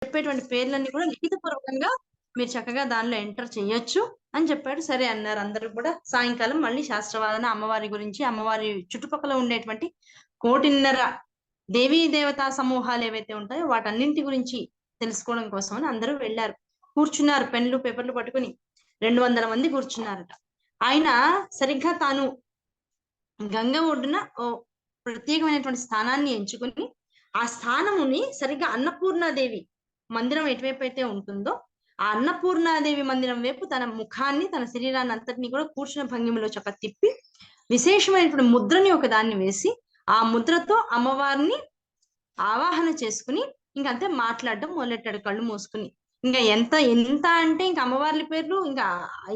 చెప్పేటువంటి పేర్లన్నీ కూడా లిఖితపూర్వకంగా మీరు చక్కగా దానిలో ఎంటర్ చేయొచ్చు అని చెప్పాడు. సరే అన్నారు అందరూ కూడా. సాయంకాలం మళ్ళీ శాస్త్రవాదన అమ్మవారి గురించి, అమ్మవారి చుట్టుపక్కల ఉండేటువంటి 1,500,000 దేవీ దేవతా సమూహాలు ఏవైతే ఉంటాయో వాటన్నింటి గురించి తెలుసుకోవడం కోసమని అందరూ వెళ్ళారు. కూర్చున్నారు పెన్లు పేపర్లు పట్టుకుని. 200 మంది కూర్చున్నారట. ఆయన సరిగ్గా తాను గంగ ఒడ్డున ఓ ప్రత్యేకమైనటువంటి స్థానాన్ని ఎంచుకుని, ఆ స్థానముని సరిగ్గా అన్నపూర్ణాదేవి మందిరం ఎటువైపు అయితే ఉంటుందో ఆ అన్నపూర్ణాదేవి మందిరం వైపు తన ముఖాన్ని, తన శరీరాన్ని అంతటిని కూడా కూర్చున్న భంగిమలో చక్క తిప్పి విశేషమైనటువంటి ముద్రని ఒక దాన్ని వేసి ఆ ముద్రతో అమ్మవారిని ఆవాహన చేసుకుని ఇంకంతే మాట్లాడడం మొదలెట్టాడు కళ్ళు మూసుకుని. ఇంకా ఎంత ఎంత అంటే ఇంక అమ్మవార్ల పేర్లు ఇంకా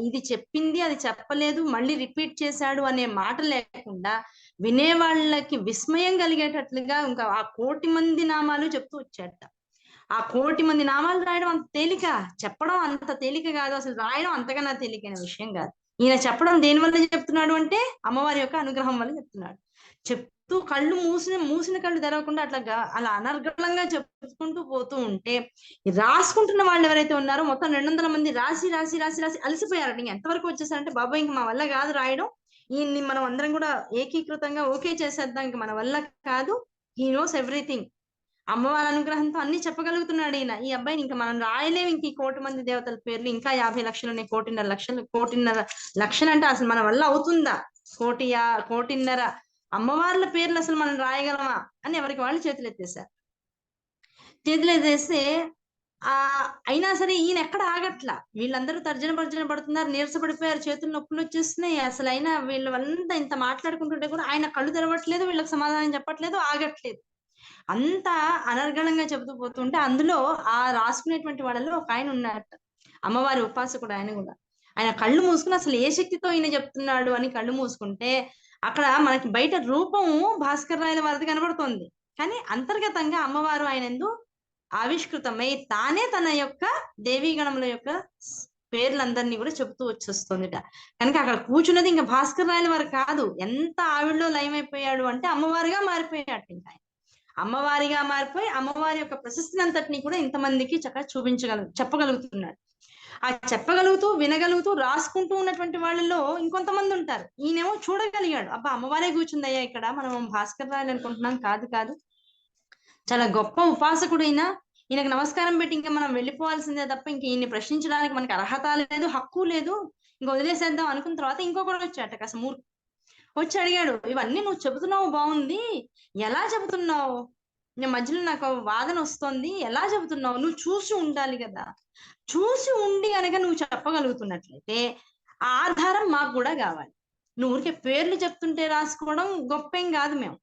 ఇది చెప్పింది అది చెప్పలేదు మళ్ళీ రిపీట్ చేశాడు అనే మాట లేకుండా వినేవాళ్ళకి విస్మయం కలిగేటట్లుగా ఇంకా ఆ 1,00,00,000 మంది నామాలు చెప్తూ వచ్చాట. ఆ 1,00,00,000 మంది నామాలు రాయడం అంత తేలిక, చెప్పడం అంత తేలిక కాదు, అసలు రాయడం అంతకన్నా తేలికైన విషయం కాదు. ఈయన చెప్పడం దేని వల్ల చెప్తున్నాడు అంటే అమ్మవారి యొక్క అనుగ్రహం వల్ల చెప్తున్నాడు. చెప్తూ కళ్ళు మూసిన కళ్ళు తెరవకుండా అలా అనర్గళంగా చెప్పుకుంటూ పోతూ ఉంటే రాసుకుంటున్న వాళ్ళు ఎవరైతే ఉన్నారో మొత్తం 200 మంది రాసి రాసి రాసి రాసి అలసిపోయారు. ఇంక ఎంతవరకు వచ్చేసారంటే బాబాయ్ ఇంక మా వల్ల కాదు రాయడం, ఈయన్ని మనం అందరం కూడా ఏకీకృతంగా ఓకే చేసేద్దాం, ఇంక మన వల్ల కాదు, హీ నోస్ ఎవ్రీథింగ్, అమ్మవారి అనుగ్రహంతో అన్ని చెప్పగలుగుతున్నాడు ఈయన, ఈ అబ్బాయిని ఇంకా మనం రాయలేము, ఇంక ఈ 1,00,00,000 మంది దేవతల పేర్లు ఇంకా 50 లక్షలు ఉన్నాయి, 1,50,000 లక్షలు అంటే అసలు మన వల్ల అవుతుందా, 1,50,000 అమ్మవార్ల పేర్లు అసలు మనం రాయగలమా అని ఎవరికి వాళ్ళు చేతులు ఎత్తేసారు. చేతులు ఎత్తేస్తే అయినా సరే ఈయన ఎక్కడ ఆగట్లా, వీళ్ళందరూ తర్జన పడుతున్నారు, నీరసపడిపోయారు, చేతులు నొప్పులు వచ్చేస్తున్నాయి, అసలు అయినా వీళ్ళంతా ఇంత మాట్లాడుకుంటుంటే కూడా ఆయన కళ్ళు తెరవట్లేదు, వీళ్ళకి సమాధానం చెప్పట్లేదు, ఆగట్లేదు, అంతా అనర్గళంగా చెబుతూ పోతుంటే అందులో ఆ రాసుకునేటువంటి వాళ్ళలో ఒక ఆయన ఉన్నారట, అమ్మవారి ఉపాసకుడు ఆయన కూడా. ఆయన కళ్ళు మూసుకుని అసలు ఏ శక్తితో ఈయన చెప్తున్నాడు అని కళ్ళు మూసుకుంటే అక్కడ మనకి బయట రూపము భాస్కర్ రాయల వారిది కనబడుతోంది, కానీ అంతర్గతంగా అమ్మవారు ఆయన ఎందు ఆవిష్కృతమై తానే తన యొక్క దేవీగణముల యొక్క పేర్లందరినీ కూడా చెబుతూ వచ్చేస్తుందిట. కనుక అక్కడ కూర్చున్నది ఇంకా భాస్కర్ రాయల వారు కాదు, ఎంత ఆవిడలో లయమైపోయాడు అంటే అమ్మవారిగా మారిపోయాడు. ఇంకా అమ్మవారిగా మారిపోయి అమ్మవారి యొక్క ప్రశస్తిని అంతటినీ కూడా ఇంతమందికి చక్కగా చెప్పగలుగుతున్నాడు. ఆ చెప్పగలుగుతూ వినగలుగుతూ రాసుకుంటూ ఉన్నటువంటి వాళ్ళలో ఇంకొంతమంది ఉంటారు. ఈయనేమో చూడగలిగాడు, అబ్బా అమ్మవారే కూర్చుందయ్యా ఇక్కడ, మనం భాస్కర్ రాయలు అనుకుంటున్నాం, కాదు కాదు, చాలా గొప్ప ఉపాసకుడైనా ఈయనకు నమస్కారం పెట్టి ఇంకా మనం వెళ్ళిపోవాల్సిందే తప్ప ఇంక ఈయన్ని ప్రశ్నించడానికి మనకి అర్హత లేదు, హక్కు లేదు, ఇంకా వదిలేసేద్దాం అనుకున్న తర్వాత ఇంకొకటి వచ్చాట కాస్త మూర్ఖ వచ్చి అడిగాడు, ఇవన్నీ నువ్వు చెబుతున్నావు బాగుంది, ఎలా చెబుతున్నావు, మధ్యలో నాకు వాదన వస్తోంది, ఎలా చెబుతున్నావు, నువ్వు చూసి ఉండాలి కదా, చూసి ఉండి కనుక నువ్వు చెప్పగలుగుతున్నట్లయితే ఆ ఆధారం మాకు కూడా కావాలి, నువ్వు ఊరికే పేర్లు చెప్తుంటే రాసుకోవడం గొప్పేం కాదు, మేము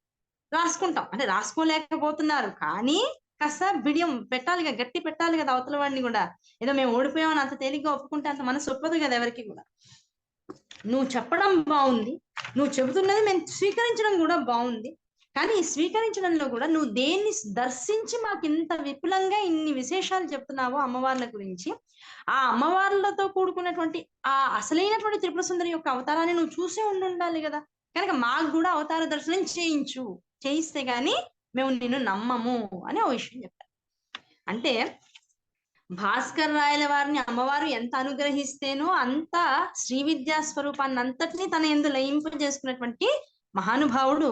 రాసుకుంటాం అంటే రాసుకోలేకపోతున్నారు కానీ కాస్త బిడియం పెట్టాలి, గట్టి పెట్టాలి కదా అవతల వాడిని కూడా, ఏదో మేము ఓడిపోయామని అంత తేలిగ్గా ఒప్పుకుంటే అంత మనసు ఒప్పదు కదా ఎవరికి కూడా. నువ్వు చెప్పడం బాగుంది, నువ్వు చెబుతున్నది మేము స్వీకరించడం కూడా బాగుంది, కానీ ఈ స్వీకరించడంలో కూడా నువ్వు దేన్ని దర్శించి మాకు ఇంత విపులంగా ఇన్ని విశేషాలు చెప్తున్నావో అమ్మవార్ల గురించి, ఆ అమ్మవార్లతో కూడుకున్నటువంటి ఆ అసలైనటువంటి త్రిపుర సుందరి యొక్క అవతారాన్ని నువ్వు చూసే ఉండాలి కదా, కనుక మాకు కూడా అవతార దర్శనం చేయిస్తే గాని మేము నిన్ను నమ్మము అని ఓ విషయం చెప్పారు. అంటే భాస్కర్ రాయల వారిని అమ్మవారు ఎంత అనుగ్రహిస్తేనో అంత శ్రీ విద్యా స్వరూపాన్ని అంతటినీ తన యందు లయింప చేసుకున్నటువంటి మహానుభావుడు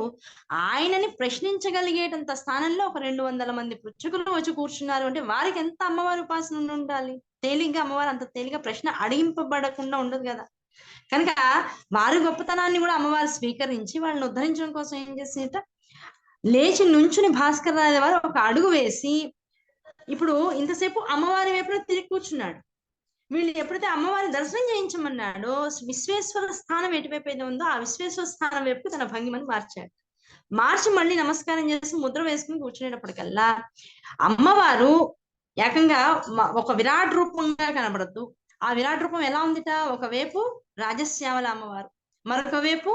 ఆయనని ప్రశ్నించగలిగేటంత స్థానంలో ఒక 200 మంది పృచ్ఛకులు వచ్చి కూర్చున్నారు అంటే వారికి ఎంత అమ్మవారి ఉపాసన ఉండాలి, తేలిగ్గా అమ్మవారు అంత తేలిగ్గా ప్రశ్న అడిగింపబడకుండా ఉండదు కదా. కనుక వారి గొప్పతనాన్ని కూడా అమ్మవారు స్వీకరించి వాళ్ళని ఉద్ధరించడం కోసం ఏం చేసేట, లేచి నుంచుని భాస్కర్ రాయల వారు ఒక అడుగు వేసి ఇప్పుడు ఇంతసేపు అమ్మవారి వైపున తిరిగి కూర్చున్నాడు, వీళ్ళు ఎప్పుడైతే అమ్మవారి దర్శనం చేయించమన్నాడో విశ్వేశ్వర స్థానం ఎటువైపు అయితే ఉందో ఆ విశ్వేశ్వర స్థానం వైపు తన భంగిమని మార్చాడు. మార్చి మళ్ళీ నమస్కారం చేసి ముద్ర వేసుకుని కూర్చునేటప్పటికల్లా అమ్మవారు ఏకంగా ఒక విరాట్ రూపంగా కనబడద్దు, ఆ విరాట్ రూపం ఎలా ఉందిట, ఒకవైపు రాజశ్యామల అమ్మవారు, మరొక వైపు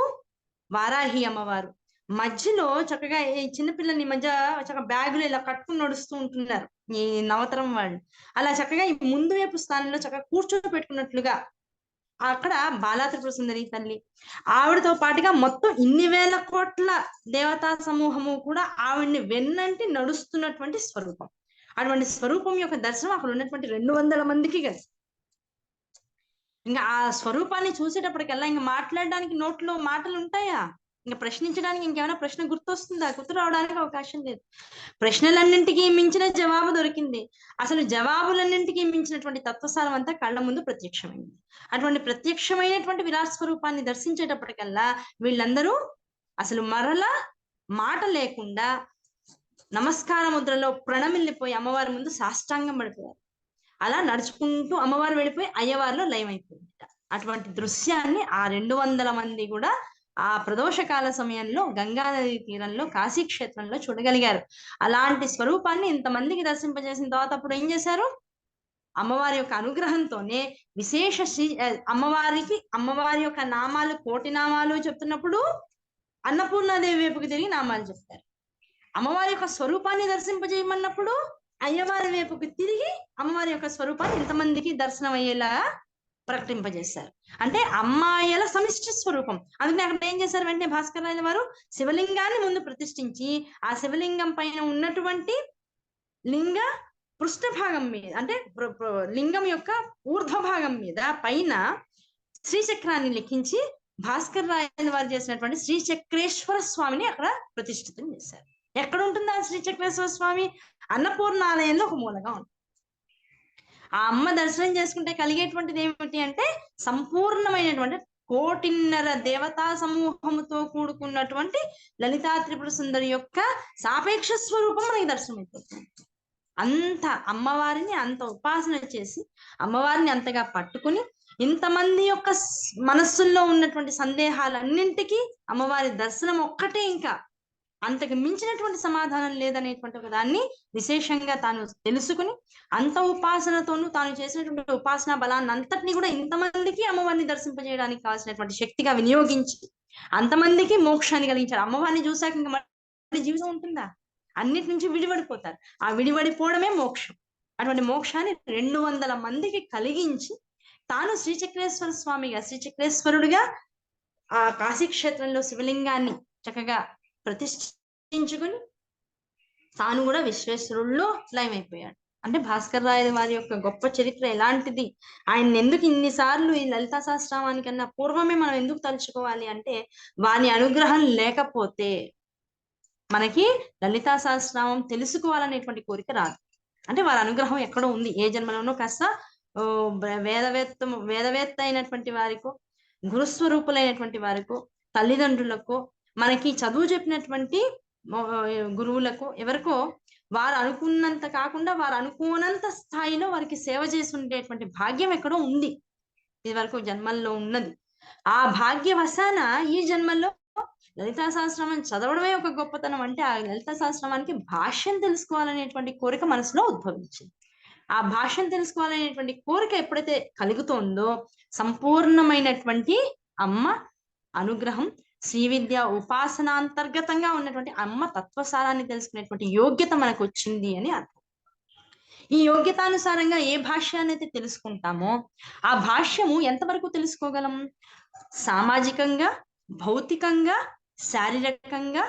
వారాహి అమ్మవారు, మధ్యలో చక్కగా ఈ చిన్నపిల్లల్ని మధ్య చక్కగా బ్యాగులు ఇలా కట్టుకుని నడుస్తూ ఉంటున్నారు ఈ నవతరం వాళ్ళు, అలా చక్కగా ఈ ముందు వైపు స్థానంలో చక్కగా కూర్చోబెట్టుకున్నట్లుగా అక్కడ బాలా త్రిపుర సుందరి తల్లి, ఆవిడతో పాటుగా మొత్తం ఇన్ని వేల కోట్ల దేవతా సమూహము కూడా ఆవిడ్ని వెన్నంటి నడుస్తున్నటువంటి స్వరూపం. అటువంటి స్వరూపం యొక్క దర్శనం అక్కడ ఉన్నటువంటి 200 మందికి కలిసి. ఇంకా ఆ స్వరూపాన్ని చూసేటప్పటికల్లా ఇంకా మాట్లాడడానికి నోట్లో మాటలు ఉంటాయా? ఇంకా ప్రశ్నించడానికి ఇంకేమైనా ప్రశ్న గుర్తొస్తుందా? గుర్తు రావడానికి అవకాశం లేదు. ప్రశ్నలన్నింటికీ మించిన జవాబు దొరికింది. అసలు జవాబులన్నింటికీ మించినటువంటి తత్వసారం అంతా కళ్ళ ముందు ప్రత్యక్షమైంది. అటువంటి ప్రత్యక్షమైనటువంటి విరాట్ స్వరూపాన్ని దర్శించేటప్పటికల్లా వీళ్ళందరూ అసలు మరలా మాట లేకుండా నమస్కార ముద్రలో ప్రణమిల్లిపోయి అమ్మవారి ముందు సాష్టాంగం పడిపోయారు. అలా నడుచుకుంటూ అమ్మవారు వెళ్ళిపోయి అయ్యవారిలో లయమైపోయింది. అటువంటి దృశ్యాన్ని ఆ 200 మంది కూడా ఆ ప్రదోషకాల సమయంలో గంగానది తీరంలో కాశీ క్షేత్రంలో చూడగలిగారు. అలాంటి స్వరూపాన్ని ఇంతమందికి దర్శింపజేసిన తర్వాత అప్పుడు ఏం చేశారు? అమ్మవారి యొక్క అనుగ్రహంతోనే విశేష అమ్మవారి యొక్క నామాలు 1,000 నామాలు చెప్తున్నప్పుడు అన్నపూర్ణాదేవి వైపుకి తిరిగి నామాలు చెప్తారు. అమ్మవారి యొక్క స్వరూపాన్ని దర్శింపజేయమన్నప్పుడు అయ్యవారి వైపుకి తిరిగి అమ్మవారి యొక్క స్వరూపాన్ని ఇంతమందికి దర్శనం అయ్యేలా ప్రకటింపజేశారు. అంటే అమ్మాయిల సమిష్టి స్వరూపం. అందుకని అక్కడ ఏం చేశారు? వెంటనే భాస్కర్ రాయల వారు శివలింగాన్ని ముందు ప్రతిష్ఠించి ఆ శివలింగం పైన ఉన్నటువంటి లింగ పృష్ఠభాగం మీద, అంటే లింగం యొక్క ఊర్ధ్వ భాగం మీద పైన శ్రీచక్రాన్ని లిఖించి భాస్కర్ రాయల వారు చేసినటువంటి శ్రీచక్రేశ్వర స్వామిని అక్కడ ప్రతిష్ఠితం చేశారు. ఎక్కడ ఉంటుంది ఆ శ్రీచక్రేశ్వర స్వామి? అన్నపూర్ణాలయంలో ఒక మూలగా ఉంటుంది. ఆ అమ్మ దర్శనం చేసుకుంటే కలిగేటువంటిది ఏమిటి అంటే సంపూర్ణమైనటువంటి 1,500,000 దేవతా సమూహముతో కూడుకున్నటువంటి లలితా త్రిపుర సుందరి యొక్క సాపేక్ష స్వరూపం మనకి దర్శనమైపోతుంది. అంత అమ్మవారిని అంత ఉపాసన చేసి అమ్మవారిని అంతగా పట్టుకుని ఇంతమంది యొక్క మనస్సుల్లో ఉన్నటువంటి సందేహాలన్నింటికీ అమ్మవారి దర్శనం ఒక్కటే ఇంకా అంతకు మించినటువంటి సమాధానం లేదనేటువంటి ఒక దాన్ని విశేషంగా తాను తెలుసుకుని అంత ఉపాసనతోనూ తాను చేసినటువంటి ఉపాసనా బలాన్ని అంతటినీ కూడా ఇంతమందికి అమ్మవారిని దర్శింపజేయడానికి కావాల్సినటువంటి శక్తిగా వినియోగించి అంతమందికి మోక్షాన్ని కలిగించారు. అమ్మవారిని చూశాక ఇంకా మళ్ళీ జీవితం ఉంటుందా? అన్నిటి నుంచి విడిపడిపోతారు. ఆ విడిపడిపోవడమే మోక్షం. అటువంటి మోక్షాన్ని 200 మందికి కలిగించి తాను శ్రీచక్రేశ్వర స్వామిగా, శ్రీచక్రేశ్వరుడిగా ఆ కాశీ క్షేత్రంలో శివలింగాన్ని చక్కగా ప్రతిష్ఠించుకుని తాను కూడా విశ్వేశ్వరుల్లో లయమైపోయాడు. అంటే భాస్కర్ రాయల వారి యొక్క గొప్ప చరిత్ర ఎలాంటిది, ఆయన ఎందుకు ఇన్నిసార్లు ఈ లలితా సహస్రనామానికన్నా పూర్వమే మనం ఎందుకు తలుచుకోవాలి అంటే వారి అనుగ్రహం లేకపోతే మనకి లలితా సహస్రనామం తెలుసుకోవాలనేటువంటి కోరిక రాదు. అంటే వారి అనుగ్రహం ఎక్కడో ఉంది. ఏ జన్మలోనో కాస్త వేదవేత్త అయినటువంటి వారికో, గురుస్వరూపులైనటువంటి వారికో, తల్లిదండ్రులకు, మనకి చదువు చెప్పినటువంటి గురువులకు, ఎవరికో వారు అనుకున్నంత కాకుండా వారు అనుకోనంత స్థాయిలో వారికి సేవ చేసి ఉండేటువంటి భాగ్యం ఎక్కడో ఉంది, ఇది వరకు జన్మల్లో ఉన్నది. ఆ భాగ్యవశాన ఈ జన్మల్లో లలితా సహస్రనామం చదవడమే ఒక గొప్పతనం. అంటే ఆ లలితా సహస్రనామానికి భాష్యం తెలుసుకోవాలనేటువంటి కోరిక మనసులో ఉద్భవించింది. ఆ భాష్యం తెలుసుకోవాలనేటువంటి కోరిక ఎప్పుడైతే కలుగుతోందో సంపూర్ణమైనటువంటి అమ్మ అనుగ్రహం, శ్రీ విద్య ఉపాసనాంతర్గతంగా ఉన్నటువంటి అమ్మ తత్వసారాన్ని తెలుసుకునేటువంటి యోగ్యత మనకు వచ్చింది అని అర్థం. ఈ యోగ్యతానుసారంగా ఏ భాష్యాన్ని అయితే తెలుసుకుంటామో ఆ భాష్యము ఎంతవరకు తెలుసుకోగలం? సామాజికంగా, భౌతికంగా, శారీరకంగా,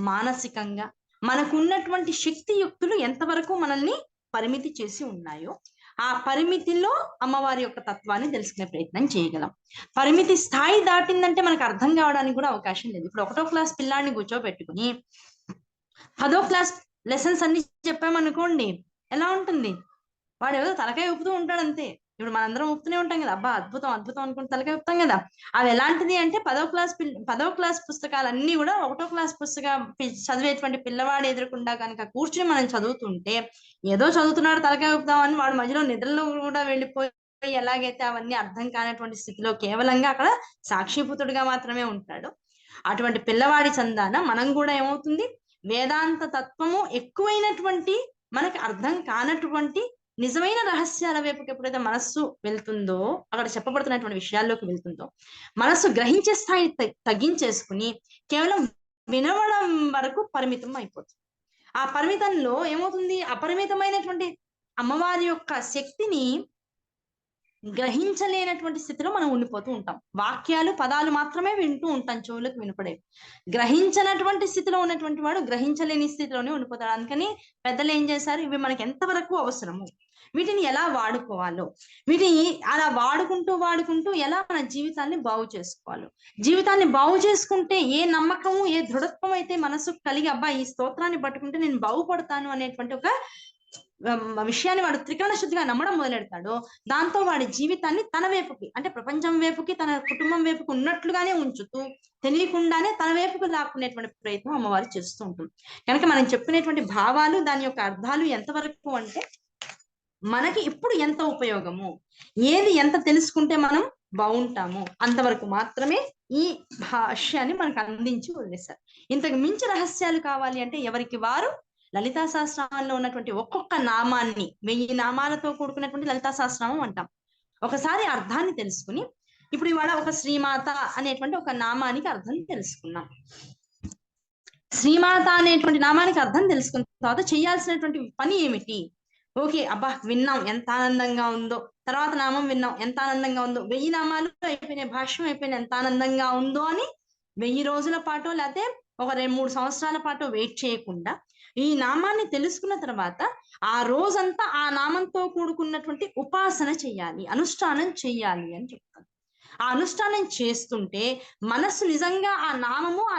మానసికంగా మనకున్నటువంటి శక్తియుక్తులు ఎంతవరకు మనల్ని పరిమితి చేసి ఉన్నాయో ఆ పరిమితిలో అమ్మవారి యొక్క తత్వాన్ని తెలుసుకునే ప్రయత్నం చేయగలం. పరిమితి స్థాయి దాటిందంటే మనకు అర్థం కావడానికి కూడా అవకాశం లేదు. ఇప్పుడు 1వ క్లాస్ పిల్లాడిని కూర్చోబెట్టుకుని 10వ క్లాస్ లెసన్స్ అన్ని చెప్పామనుకోండి, ఎలా ఉంటుంది? వాడు ఏదో తలకాయ ఊపుతూ ఉంటాడు అంతే. ఇప్పుడు మనందరం ఊపుతూనే ఉంటాం కదా, అబ్బా అద్భుతం అద్భుతం అనుకుంటే తలకాయ ఊపుతాం కదా. అవి ఎలాంటిది అంటే 10వ క్లాస్ పుస్తకాలన్నీ కూడా 1వ క్లాస్ చదివేటువంటి పిల్లవాడు ఎదురకుండా కనుక కూర్చుని మనం చదువుతుంటే ఏదో చదువుతున్నాడు తలకాయ ఊపుతామని వాడు మధ్యలో నిద్రలో కూడా వెళ్ళిపోయి ఎలాగైతే అవన్నీ అర్థం కానటువంటి స్థితిలో కేవలంగా అక్కడ సాక్షిభూతుడిగా మాత్రమే ఉంటాడు. అటువంటి పిల్లవాడి చందాన మనం కూడా ఏమవుతుంది? వేదాంత తత్వము ఎక్కువైనటువంటి మనకు అర్థం కానటువంటి నిజమైన రహస్యాల వైపుకి ఎప్పుడైతే మనస్సు వెళ్తుందో, అక్కడ చెప్పబడుతున్నటువంటి విషయాల్లోకి వెళ్తుందో, మనస్సు గ్రహించే స్థాయి తగ్గించేసుకుని కేవలం వినవడం వరకు పరిమితం అయిపోతుంది. ఆ పరిమితంలో ఏమవుతుంది? అపరిమితమైనటువంటి అమ్మవారి యొక్క శక్తిని గ్రహించలేనటువంటి స్థితిలో మనం ఉండిపోతూ ఉంటాం. వాక్యాలు పదాలు మాత్రమే వింటూ ఉంటాం, చెవులకు వినపడేవి. గ్రహించనటువంటి స్థితిలో ఉన్నటువంటి వాడు గ్రహించలేని స్థితిలోనే ఉండిపోతాడు. అందుకని పెద్దలు ఏం చేశారు, ఇవి మనకి ఎంతవరకు అవసరము, వీటిని ఎలా వాడుకోవాలో, వీటిని అలా వాడుకుంటూ ఎలా మన జీవితాన్ని బాగు చేసుకోవాలో, జీవితాన్ని బాగు చేసుకుంటే ఏ నమ్మకము ఏ దృఢత్వం అయితే మనసు కలిగి అబ్బా ఈ స్తోత్రాన్ని పట్టుకుంటే నేను బాగుపడతాను అనేటువంటి ఒక విషయాన్ని వాడు త్రికరణ శుద్ధిగా నమ్మడం మొదలెడతాడో, దాంతో వాడి జీవితాన్ని తన వైపుకి, అంటే ప్రపంచం వైపుకి తన కుటుంబం వైపుకి ఉన్నట్లుగానే ఉంచుతూ తెలియకుండానే తన వైపుకు లాక్కునేటువంటి ప్రయత్నం అమ్మవారు చేస్తూ ఉంటుంది. కనుక మనం చెప్పినటువంటి భావాలు దాని యొక్క అర్థాలు ఎంతవరకు అంటే మనకి ఇప్పుడు ఎంత ఉపయోగము, ఏది ఎంత తెలుసుకుంటే మనం బాగుంటాము అంతవరకు మాత్రమే ఈ భాష్యాన్ని మనకు అందించి వదిలేశారు. ఇంతకు మించి రహస్యాలు కావాలి అంటే ఎవరికి వారు లలితా సహస్రనామంలో ఉన్నటువంటి ఒక్కొక్క నామాన్ని 1000 నామాలతో కూడుకున్నటువంటి లలితా సహస్రనామం అంటాం. ఒకసారి అర్థాన్ని తెలుసుకుని, ఇప్పుడు ఇవాళ ఒక శ్రీమాత అనేటువంటి ఒక నామానికి అర్థం తెలుసుకున్నాం. శ్రీమాత అనేటువంటి నామానికి అర్థం తెలుసుకున్న తర్వాత చేయాల్సినటువంటి పని ఏమిటి? ఓకే, అబ్బా విన్నాం ఎంత ఆనందంగా ఉందో, తర్వాత నామం విన్నాం ఎంత ఆనందంగా ఉందో, 1000 నామాలు అయిపోయినాయి, భాష్యం అయిపోయినాయి, ఎంత ఆనందంగా ఉందో అని 1000 రోజుల పాటు లేకపోతే ఒక 2-3 సంవత్సరాల పాటు వెయిట్ చేయకుండా ఈ నామాన్ని తెలుసుకున్న తర్వాత ఆ రోజంతా ఆ నామంతో కూడుకున్నటువంటి ఉపాసన చెయ్యాలి, అనుష్ఠానం చెయ్యాలి అని చెప్తాను. ఆ అనుష్ఠానం చేస్తుంటే మనస్సు నిజంగా ఆ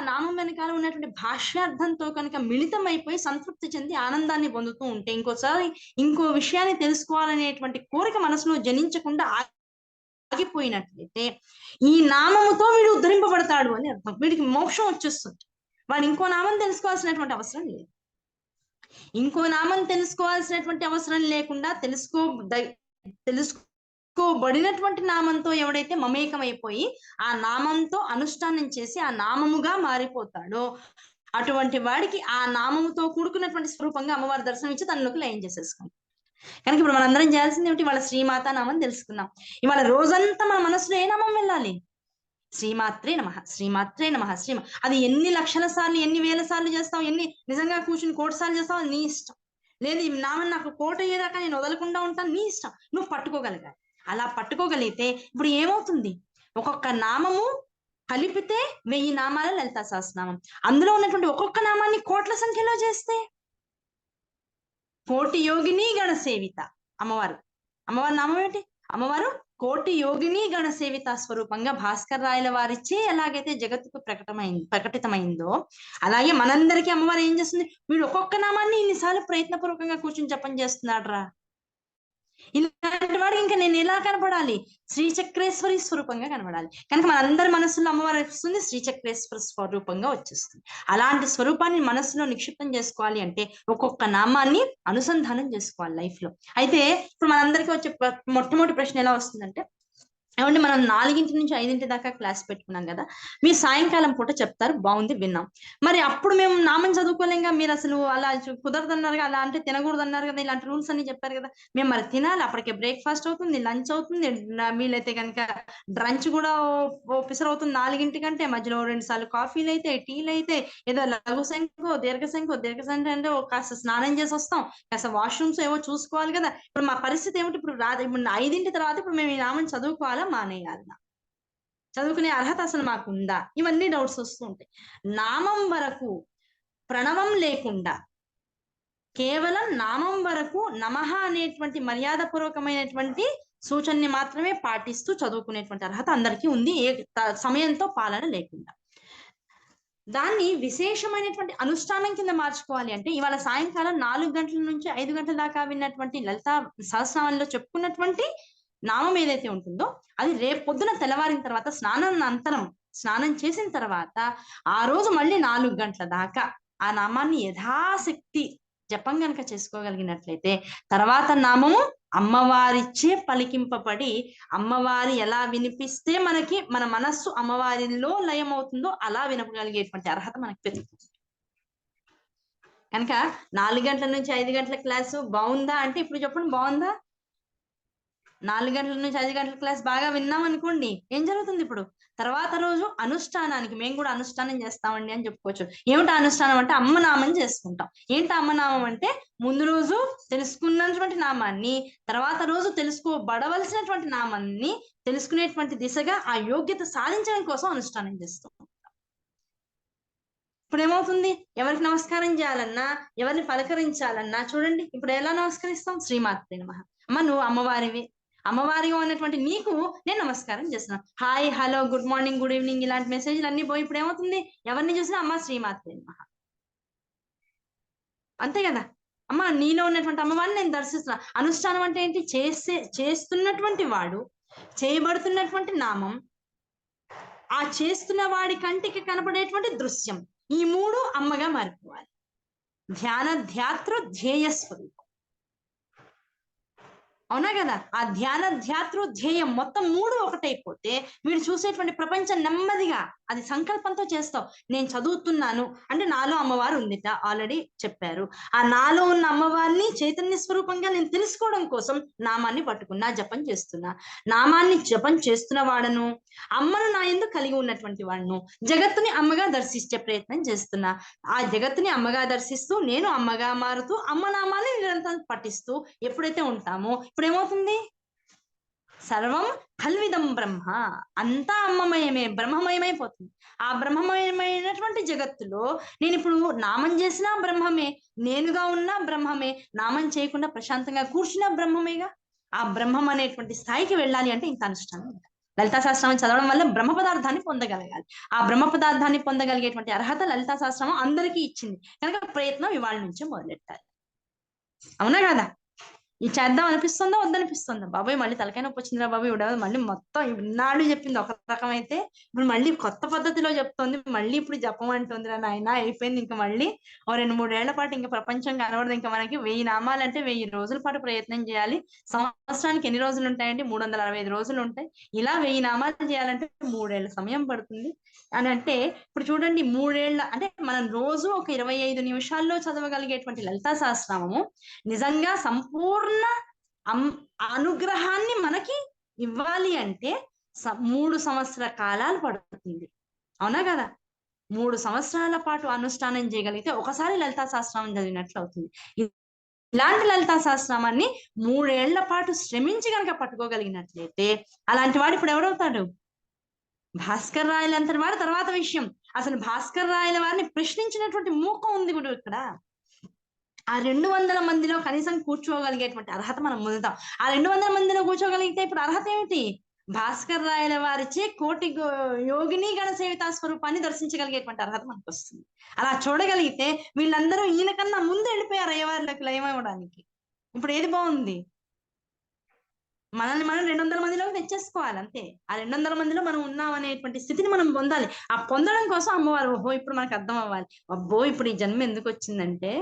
నామం వెనకాల ఉన్నటువంటి భాష్యార్థంతో కనుక మిళితమైపోయి సంతృప్తి చెంది ఆనందాన్ని పొందుతూ ఉంటే ఇంకోసారి ఇంకో విషయాన్ని తెలుసుకోవాలనేటువంటి కోరిక మనసులో జనించకుండా ఆగిపోయినట్లయితే ఈ నామముతో వీడు ఉద్ధరింపబడతాడు అని అర్థం. వీడికి మోక్షం వచ్చేస్తుంది. వాడు ఇంకో నామం తెలుసుకోవాల్సినటువంటి అవసరం లేదు. ఇంకో నామం తెలుసుకోవాల్సినటువంటి అవసరం లేకుండా తెలుసుకోబడినటువంటి నామంతో ఎవడైతే మమేకమైపోయి ఆ నామంతో అనుష్ఠానం చేసి ఆ నామముగా మారిపోతాడో అటువంటి వాడికి ఆ నామముతో కూడుకున్నటువంటి స్వరూపంగా అమ్మవారి దర్శనం ఇచ్చి తనలోకి లయం చేసేసుకుంటాం. కనుక ఇప్పుడు మనందరం చేయాల్సింది ఏమిటి? ఇవాళ శ్రీమాత నామం తెలుసుకున్నాం. ఇవాళ రోజంతా మన మనసులో ఏ నామం వెళ్ళాలి? శ్రీమాత్రే నమః, శ్రీమాత్రే నమః, అది ఎన్ని లక్షల సార్లు ఎన్ని వేల సార్లు చేస్తావు, ఎన్ని నిజంగా కూర్చుని 1,000,000 సార్లు చేస్తావు, నీ ఇష్టం. లేదు ఈ నామం నాకు 1,000,000 అయ్యేదాకా నేను వదలకుండా ఉంటాను, నీ ఇష్టం. నువ్వు పట్టుకోగలగాలి. అలా పట్టుకోగలిగితే ఇప్పుడు ఏమవుతుంది, ఒక్కొక్క నామము కలిపితే 1000 నామాల లలితా సహస్రనామం. అందులో ఉన్నటువంటి ఒక్కొక్క నామాన్ని కోట్ల సంఖ్యలో చేస్తే కోటి యోగిని గణ సేవిత అమ్మవారు నామం ఏంటి? అమ్మవారు కోటి యోగిని గణ సేవిత స్వరూపంగా భాస్కర్ రాయల వారిచే ఎలాగైతే జగత్తుకు ప్రకటితమైందో అలాగే మనందరికీ అమ్మవారు ఏం చేస్తుంది, వీడు ఒక్కొక్క నామాన్ని ఇన్నిసార్లు ప్రయత్నపూర్వకంగా కూర్చుని జపం చేస్తున్నాడు రా, ఇలాంటి వాడు ఇంకా నేను ఎలా కనపడాలి? శ్రీచక్రేశ్వరి స్వరూపంగా కనబడాలి. కనుక మనందరి మనసులో అమ్మవారు వస్తుంది, శ్రీచక్రేశ్వర స్వరూపంగా వచ్చేస్తుంది. అలాంటి స్వరూపాన్ని మనసులో నిక్షిప్తం చేసుకోవాలి అంటే ఒక్కొక్క నామాన్ని అనుసంధానం చేసుకోవాలి లైఫ్ లో. అయితే ఇప్పుడు మనందరికీ వచ్చే మొట్టమొదటి ప్రశ్న ఎలా వస్తుందంటే, ఏమంటే మనం 4 నుంచి 5 దాకా క్లాస్ పెట్టుకున్నాం కదా, మీరు సాయంకాలం పూట చెప్తారు, బాగుంది విన్నాం, మరి అప్పుడు మేము నామం చదువుకోలేంగా, మీరు అసలు అలా కుదరదన్నారు కదా, అలా అంటే తినకూడదు అన్నారు కదా, ఇలాంటి రూల్స్ అన్ని చెప్పారు కదా, మేము మరి తినాలి, అప్పటికే బ్రేక్ఫాస్ట్ అవుతుంది, లంచ్ అవుతుంది, వీలైతే కనుక డ్రంచ్ కూడా పిసర్ అవుతుంది 4 కంటే, మధ్యలో 2 సార్లు కాఫీలు అయితే టీలు అయితే, ఏదో లఘు సంఖ్య దీర్ఘ సంఖ్య అంటే కాస్త స్నానం చేసి వస్తాం, కాస్త వాష్రూమ్స్ ఏవో చూసుకోవాలి కదా, ఇప్పుడు మా పరిస్థితి ఏమిటి? ఇప్పుడు 5 తర్వాత ఇప్పుడు మేము ఈ నామం చదువుకోవాలా మానేయాలన్నా, చదువుకునే అర్హత అసలు మాకుందా? ఇవన్నీ డౌట్స్ వస్తూ ఉంటాయి. నామం వరకు ప్రణవం లేకుండా కేవలం నామం వరకు నమః అనేటువంటి మర్యాదపూర్వకమైనటువంటి సూచనని మాత్రమే పాటిస్తూ చదువుకునేటువంటి అర్హత అందరికీ ఉంది, ఏ సమయంతో పాలన లేకుండా. దాన్ని విశేషమైనటువంటి అనుష్ఠానం కింద మార్చుకోవాలి అంటే ఇవాళ సాయంకాలం 4 గంటల నుంచి 5 గంటల దాకా విన్నటువంటి లలితా సహస్రనామంలో చెప్పుకున్నటువంటి నామం ఏదైతే ఉంటుందో అది రేపు పొద్దున తెల్లవారిన తర్వాత స్నానం చేసిన తర్వాత ఆ రోజు మళ్ళీ 4 గంటల దాకా ఆ నామాన్ని యథాశక్తి జపం గనక చేసుకోగలిగినట్లయితే తర్వాత నామము అమ్మవారిచే పలికింపబడి అమ్మవారి ఎలా వినిపిస్తే మనకి మన మనస్సు అమ్మవారిలో లయం అవుతుందో అలా వినగలిగేటువంటి అర్హత మనకు పెరుగుతుంది. కనుక 4 గంటల నుంచి 5 గంటల క్లాసు బాగుందా అంటే ఇప్పుడు చెప్పండి, బాగుందా? 4 గంటల నుంచి 5 గంటల క్లాస్ బాగా విన్నాం అనుకోండి, ఏం జరుగుతుంది ఇప్పుడు? తర్వాత రోజు అనుష్ఠానానికి మేము కూడా అనుష్ఠానం చేస్తామండి అని చెప్పుకోవచ్చు. ఏమిటి అనుష్ఠానం అంటే అమ్మనామం చేసుకుంటాం. ఏంటి అమ్మనామం అంటే ముందు రోజు తెలుసుకున్నటువంటి నామాన్ని, తర్వాత రోజు తెలుసుకోబడవలసినటువంటి నామాన్ని తెలుసుకునేటువంటి దిశగా ఆ యోగ్యత సాధించడం కోసం అనుష్ఠానం చేస్తాం. ఇప్పుడు ఏమవుతుంది? ఎవరికి నమస్కారం చేయాలన్నా, ఎవరిని పలకరించాలన్నా చూడండి, ఇప్పుడు ఎలా నమస్కరిస్తాం? శ్రీమాత్రే నమః. అమ్మ నువ్వు అమ్మవారివి, అమ్మవారిగా ఉన్నటువంటి నీకు నేను నమస్కారం చేస్తున్నాను. Hi, hello, good morning, good evening ఇలాంటి మెసేజ్లు అన్ని పోయి ఇప్పుడు ఏమవుతుంది? ఎవరిని చూసినా అమ్మ శ్రీమాత్రే నమః. అంతే కదా? అమ్మ నీలో ఉన్నటువంటి అమ్మవారిని నేను దర్శిస్తున్నా. అనుష్ఠానం అంటే ఏంటి? చేస్తున్నటువంటి వాడు, చేయబడుతున్నటువంటి నామం, ఆ చేస్తున్న వాడి కంటికి కనపడేటువంటి దృశ్యం, ఈ 3 అమ్మగా మారిపోవాలి. ధ్యాన ధ్యాతృ ధ్యేయ స్వరూపం. అవునా కదా? ఆ ధ్యాన ధ్యాతృ ధ్యేయం మొత్తం 3 ఒకటైపోతే వీడు చూసేటువంటి ప్రపంచం నెమ్మదిగా అది సంకల్పంతో చేస్తావు. నేను చదువుతున్నాను అంటే నాలో అమ్మవారు ఉందిట, ఆల్రెడీ చెప్పారు. ఆ నాలో ఉన్న అమ్మవారిని చైతన్య స్వరూపంగా నేను తెలుసుకోవడం కోసం నామాన్ని పట్టుకున్నా, జపం చేస్తున్నా. నామాన్ని జపం చేస్తున్న వాడను, అమ్మను నా యందు కలిగి ఉన్నటువంటి వాడును, జగత్తుని అమ్మగా దర్శించే ప్రయత్నం చేస్తున్నా. ఆ జగత్తుని అమ్మగా దర్శిస్తూ నేను అమ్మగా మారుతూ అమ్మ నామాన్ని నిరంతరం పఠిస్తూ ఎప్పుడైతే ఉంటామో ఇప్పుడు ఏమవుతుంది? సర్వం కల్విదం బ్రహ్మ, అంతా అమ్మమయమే, బ్రహ్మమయమైపోతుంది. ఆ బ్రహ్మమయమైనటువంటి జగత్తులో నేను ఇప్పుడు నామం చేసినా బ్రహ్మమే, నేనుగా ఉన్నా బ్రహ్మమే, నామం చేయకుండా ప్రశాంతంగా కూర్చున్నా బ్రహ్మమేగా. ఆ బ్రహ్మం అనేటువంటి స్థాయికి వెళ్ళాలి అంటే ఇంత అనుష్ఠానం ఉండాలి. లలితా సహస్రనామం చదవడం వల్ల బ్రహ్మ పదార్థాన్ని పొందగలగాలి. ఆ బ్రహ్మ పదార్థాన్ని పొందగలిగేటువంటి అర్హత లలితా సహస్రనామం అందరికీ ఇచ్చింది కనుక ప్రయత్నం ఇవాళ నుంచే మొదలెట్టాలి. అవునా కదా? ఈ చేద్దాం అనిపిస్తుందా వద్దనిపిస్తుందా? బాబాయ్ మళ్ళీ తలకాయ నొప్పి వచ్చిందిరా బాబాయ్, ఇవిడ మళ్ళీ మొత్తం ఇన్నాళ్ళు చెప్పింది ఒక రకం అయితే ఇప్పుడు మళ్ళీ కొత్త పద్ధతిలో చెప్తోంది, మళ్ళీ ఇప్పుడు జపం అంటుందిరా నాయన, అయిపోయింది. ఇంకా మళ్ళీ ఓ 2-3 ఏళ్ల పాటు ఇంకా ప్రపంచం కనబడదు. ఇంకా మనకి 1000 నామాలంటే 1000 రోజుల పాటు ప్రయత్నం చేయాలి. సంవత్సరానికి ఎన్ని రోజులు ఉంటాయండి? 365 రోజులు ఉంటాయి. ఇలా 1000 నామాలు చేయాలంటే 3 ఏళ్ల సమయం పడుతుంది అని అంటే ఇప్పుడు చూడండి, 3 ఏళ్ల అంటే మనం రోజు ఒక 25 నిమిషాల్లో చదవగలిగేటువంటి లలితా సహస్రనామము నిజంగా సంపూర్ణ అనుగ్రహాన్ని మనకి ఇవ్వాలి అంటే 3 సంవత్సర కాలాలు పడుతుంది. అవునా కదా? 3 సంవత్సరాల పాటు అనుష్ఠానం చేయగలిగితే ఒకసారి లలితా సహస్రనామం చదివినట్లు అవుతుంది. ఇలాంటి లలితా సహస్రనామాన్ని 3 ఏళ్ల పాటు శ్రమించి కనుక పట్టుకోగలిగినట్లయితే అలాంటి వాడు ఇప్పుడు ఎవరవుతాడు? భాస్కర్ రాయలు అంతటి వాడు తర్వాత విషయం. అసలు భాస్కర్ రాయల వారిని ప్రశ్నించినటువంటి మూకం ఉంది కూడా ఇక్కడ. ఆ 200 మందిలో కనీసం కూర్చోగలిగేటువంటి అర్హత మనం పొందుతాం. ఆ 200 మందిలో కూర్చోగలిగితే ఇప్పుడు అర్హత ఏమిటి? భాస్కర్ రాయల వారిచే కోటి యోగిని గణ సేవితా స్వరూపాన్ని దర్శించగలిగేటువంటి అర్హత మనకు వస్తుంది. అలా చూడగలిగితే వీళ్ళందరూ ఈయన కన్నా ముందు వెళ్ళిపోయారు అయ్యవారిలోకి లయమవడానికి. ఇప్పుడు ఏది బాగుంది? మనల్ని మనం 200 మందిలోకి తెచ్చేసుకోవాలి అంతే. ఆ 200 మందిలో మనం ఉన్నాం అనేటువంటి స్థితిని మనం పొందాలి. ఆ పొందడం కోసం అమ్మవారు ఓహో ఇప్పుడు మనకు అర్థం అవ్వాలి. అబ్బో ఇప్పుడు ఈ జన్మ ఎందుకు వచ్చిందంటే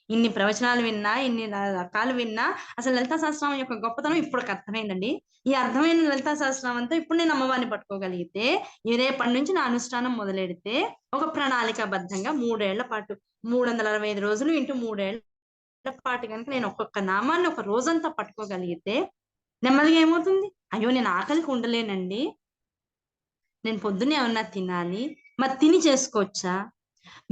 ఇన్ని ప్రవచనాలు విన్నా, ఇన్ని రకాలు విన్నా అసలు లలితా సహస్రనామం యొక్క గొప్పతనం ఇప్పుడు అర్థమైందండి. ఈ అర్థమైన లలితా సహస్రనామం అంతా ఇప్పుడు నేను అమ్మవారిని పట్టుకోగలిగితే రేపటి నుంచి నా అనుష్ఠానం మొదలెడితే ఒక ప్రణాళికాబద్ధంగా 3 ఏళ్ల పాటు 365 రోజులు ఇంటూ 3 ఏళ్ల పాటు కనుక నేను ఒక్కొక్క నామాన్ని ఒక రోజంతా పట్టుకోగలిగితే నెమ్మదిగా ఏమవుతుంది? అయ్యో నేను ఆకలికి ఉండలేనండి, నేను పొద్దున్నే ఏమన్నా తినాలి, మరి తిని చేసుకోవచ్చా?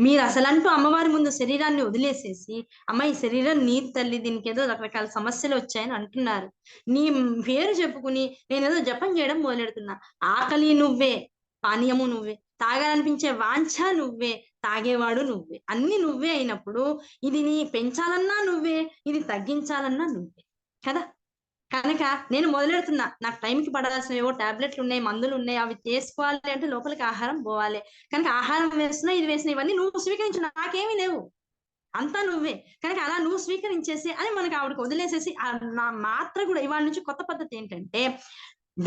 మీరు అసలంటూ అమ్మవారి ముందు శరీరాన్ని వదిలేసేసి అమ్మ ఈ శరీరం నీ తల్లి, దీనికి ఏదో రకరకాల సమస్యలు వచ్చాయని అంటున్నారు, నీ పేరు చెప్పుకుని నేనేదో జపం చేయడం మొదలెడుతున్నా. ఆకలి నువ్వే, పానీయము నువ్వే, తాగాలనిపించే వాంఛ నువ్వే, తాగేవాడు నువ్వే, అన్ని నువ్వే అయినప్పుడు ఇది నీ పెంచాలన్నా నువ్వే, ఇది తగ్గించాలన్నా నువ్వే కదా. కనుక నేను మొదలెడుతున్నా, నాకు టైంకి పడాల్సిన ఏవో టాబ్లెట్లు ఉన్నాయి, మందులు ఉన్నాయి, అవి చేసుకోవాలి అంటే లోపలికి ఆహారం పోవాలి. కనుక ఆహారం వేస్తున్నా, ఇది వేసినా, ఇవన్నీ నువ్వు స్వీకరించు, నాకేమీ లేవు, అంతా నువ్వే. కనుక అలా నువ్వు స్వీకరించేసి అని మనకి ఆవిడకి వదిలేసేసి నా మాత్ర కూడా ఇవాళ నుంచి కొత్త పద్ధతి ఏంటంటే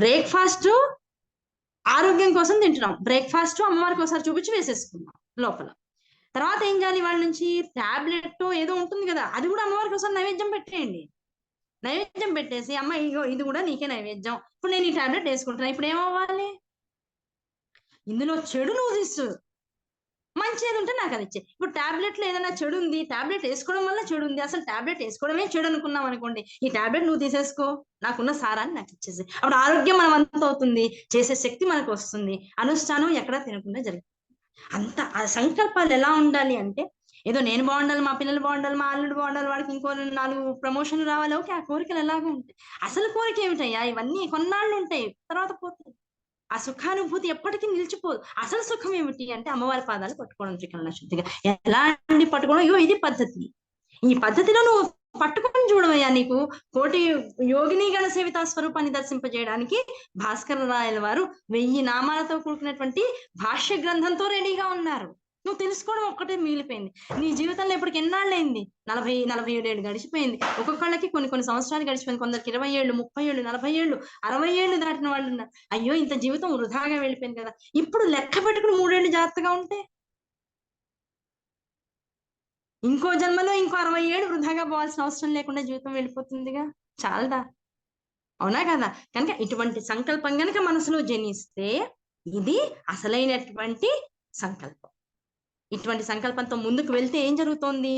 బ్రేక్ఫాస్ట్ ఆరోగ్యం కోసం తింటున్నాం, బ్రేక్ఫాస్ట్ అమ్మవారికి ఒకసారి చూపించి వేసేసుకున్నాం లోపల. తర్వాత ఏం చేయాలి? వాళ్ళ నుంచి టాబ్లెట్ ఏదో ఉంటుంది కదా, అది కూడా అమ్మవారికి ఒకసారి నైవేద్యం పెట్టేయండి. నైవేద్యం పెట్టేసి అమ్మ ఇగో ఇది కూడా నీకే నైవేద్యం, ఇప్పుడు నేను ఈ టాబ్లెట్ వేసుకుంటున్నా, ఇప్పుడు ఏమవ్వాలి? ఇందులో చెడు నువ్వు తీసు, మంచిది ఉంటే నాకు అది ఇచ్చే. ఇప్పుడు టాబ్లెట్ లో ఏదైనా చెడు ఉంది, టాబ్లెట్ వేసుకోవడం వల్ల చెడు ఉంది, అసలు టాబ్లెట్ వేసుకోవడమే చెడు అనుకున్నాం అనుకోండి, ఈ టాబ్లెట్ నువ్వు తీసేసుకో, నాకున్న సారాన్ని నాకు ఇచ్చేసి, అప్పుడు ఆరోగ్యం మనం అంత అవుతుంది, చేసే శక్తి మనకు వస్తుంది, అనుష్ఠానం ఎక్కడా తినకుండా జరుగుతుంది. అంత ఆ సంకల్పాలు ఎలా ఉండాలి అంటే, ఏదో నేను బాగుండాలి, మా పిల్లలు బాగుండాలి, మా అల్లుడు బాగుండాలి, వాడికి ఇంకో 4 ప్రమోషన్లు రావాలి, ఓకే, ఆ కోరికలు ఎలాగో ఉంటాయి. అసలు కోరిక ఏమిటయ్యా, ఇవన్నీ కొన్నాళ్ళు ఉంటాయి, తర్వాత పోతాయి. ఆ సుఖానుభూతి ఎప్పటికీ నిలిచిపోదు. అసలు సుఖం ఏమిటి అంటే అమ్మవారి పాదాలు పట్టుకోవడం, త్రికరణ శుద్ధిగా. ఎలా అండి పట్టుకోవడం? అయ్యో ఇది పద్ధతి. ఈ పద్ధతిలో నువ్వు పట్టుకొని చూడవయ్యా, నీకు కోటి యోగిని గణ సేవితా స్వరూపాన్ని దర్శింపజేయడానికి భాస్కర రాయల వారు 1000 నామాలతో కూడుకున్నటువంటి భాష్య గ్రంథంతో రెడీగా ఉన్నారు. నువ్వు తెలుసుకోవడం ఒక్కటే మిగిలిపోయింది. నీ జీవితంలో ఇప్పటికి ఎన్నాళ్ళైంది? 47 ఏళ్ళు గడిచిపోయింది. ఒక్కొక్కళ్ళకి కొన్ని సంవత్సరాలు గడిచిపోయింది. కొందరికి 20 ఏళ్ళు, 30 ఏళ్ళు, 40 ఏళ్ళు, 60 ఏళ్ళు దాటిన వాళ్ళు ఉన్నారు. అయ్యో ఇంత జీవితం వృధాగా వెళ్ళిపోయింది కదా. ఇప్పుడు లెక్క పెట్టుకుని 3 ఏళ్ళు జాగ్రత్తగా ఉంటే ఇంకో జన్మలో ఇంకో 60 ఏళ్ళు వృధాగా పోవాల్సిన అవసరం లేకుండా జీవితం వెళ్ళిపోతుందిగా. చాలదా? అవునా కదా? కనుక ఇటువంటి సంకల్పం గనక మనసులో జనిస్తే ఇది అసలైనటువంటి సంకల్పం. ఇటువంటి సంకల్పంతో ముందుకు వెళ్తే ఏం జరుగుతోంది?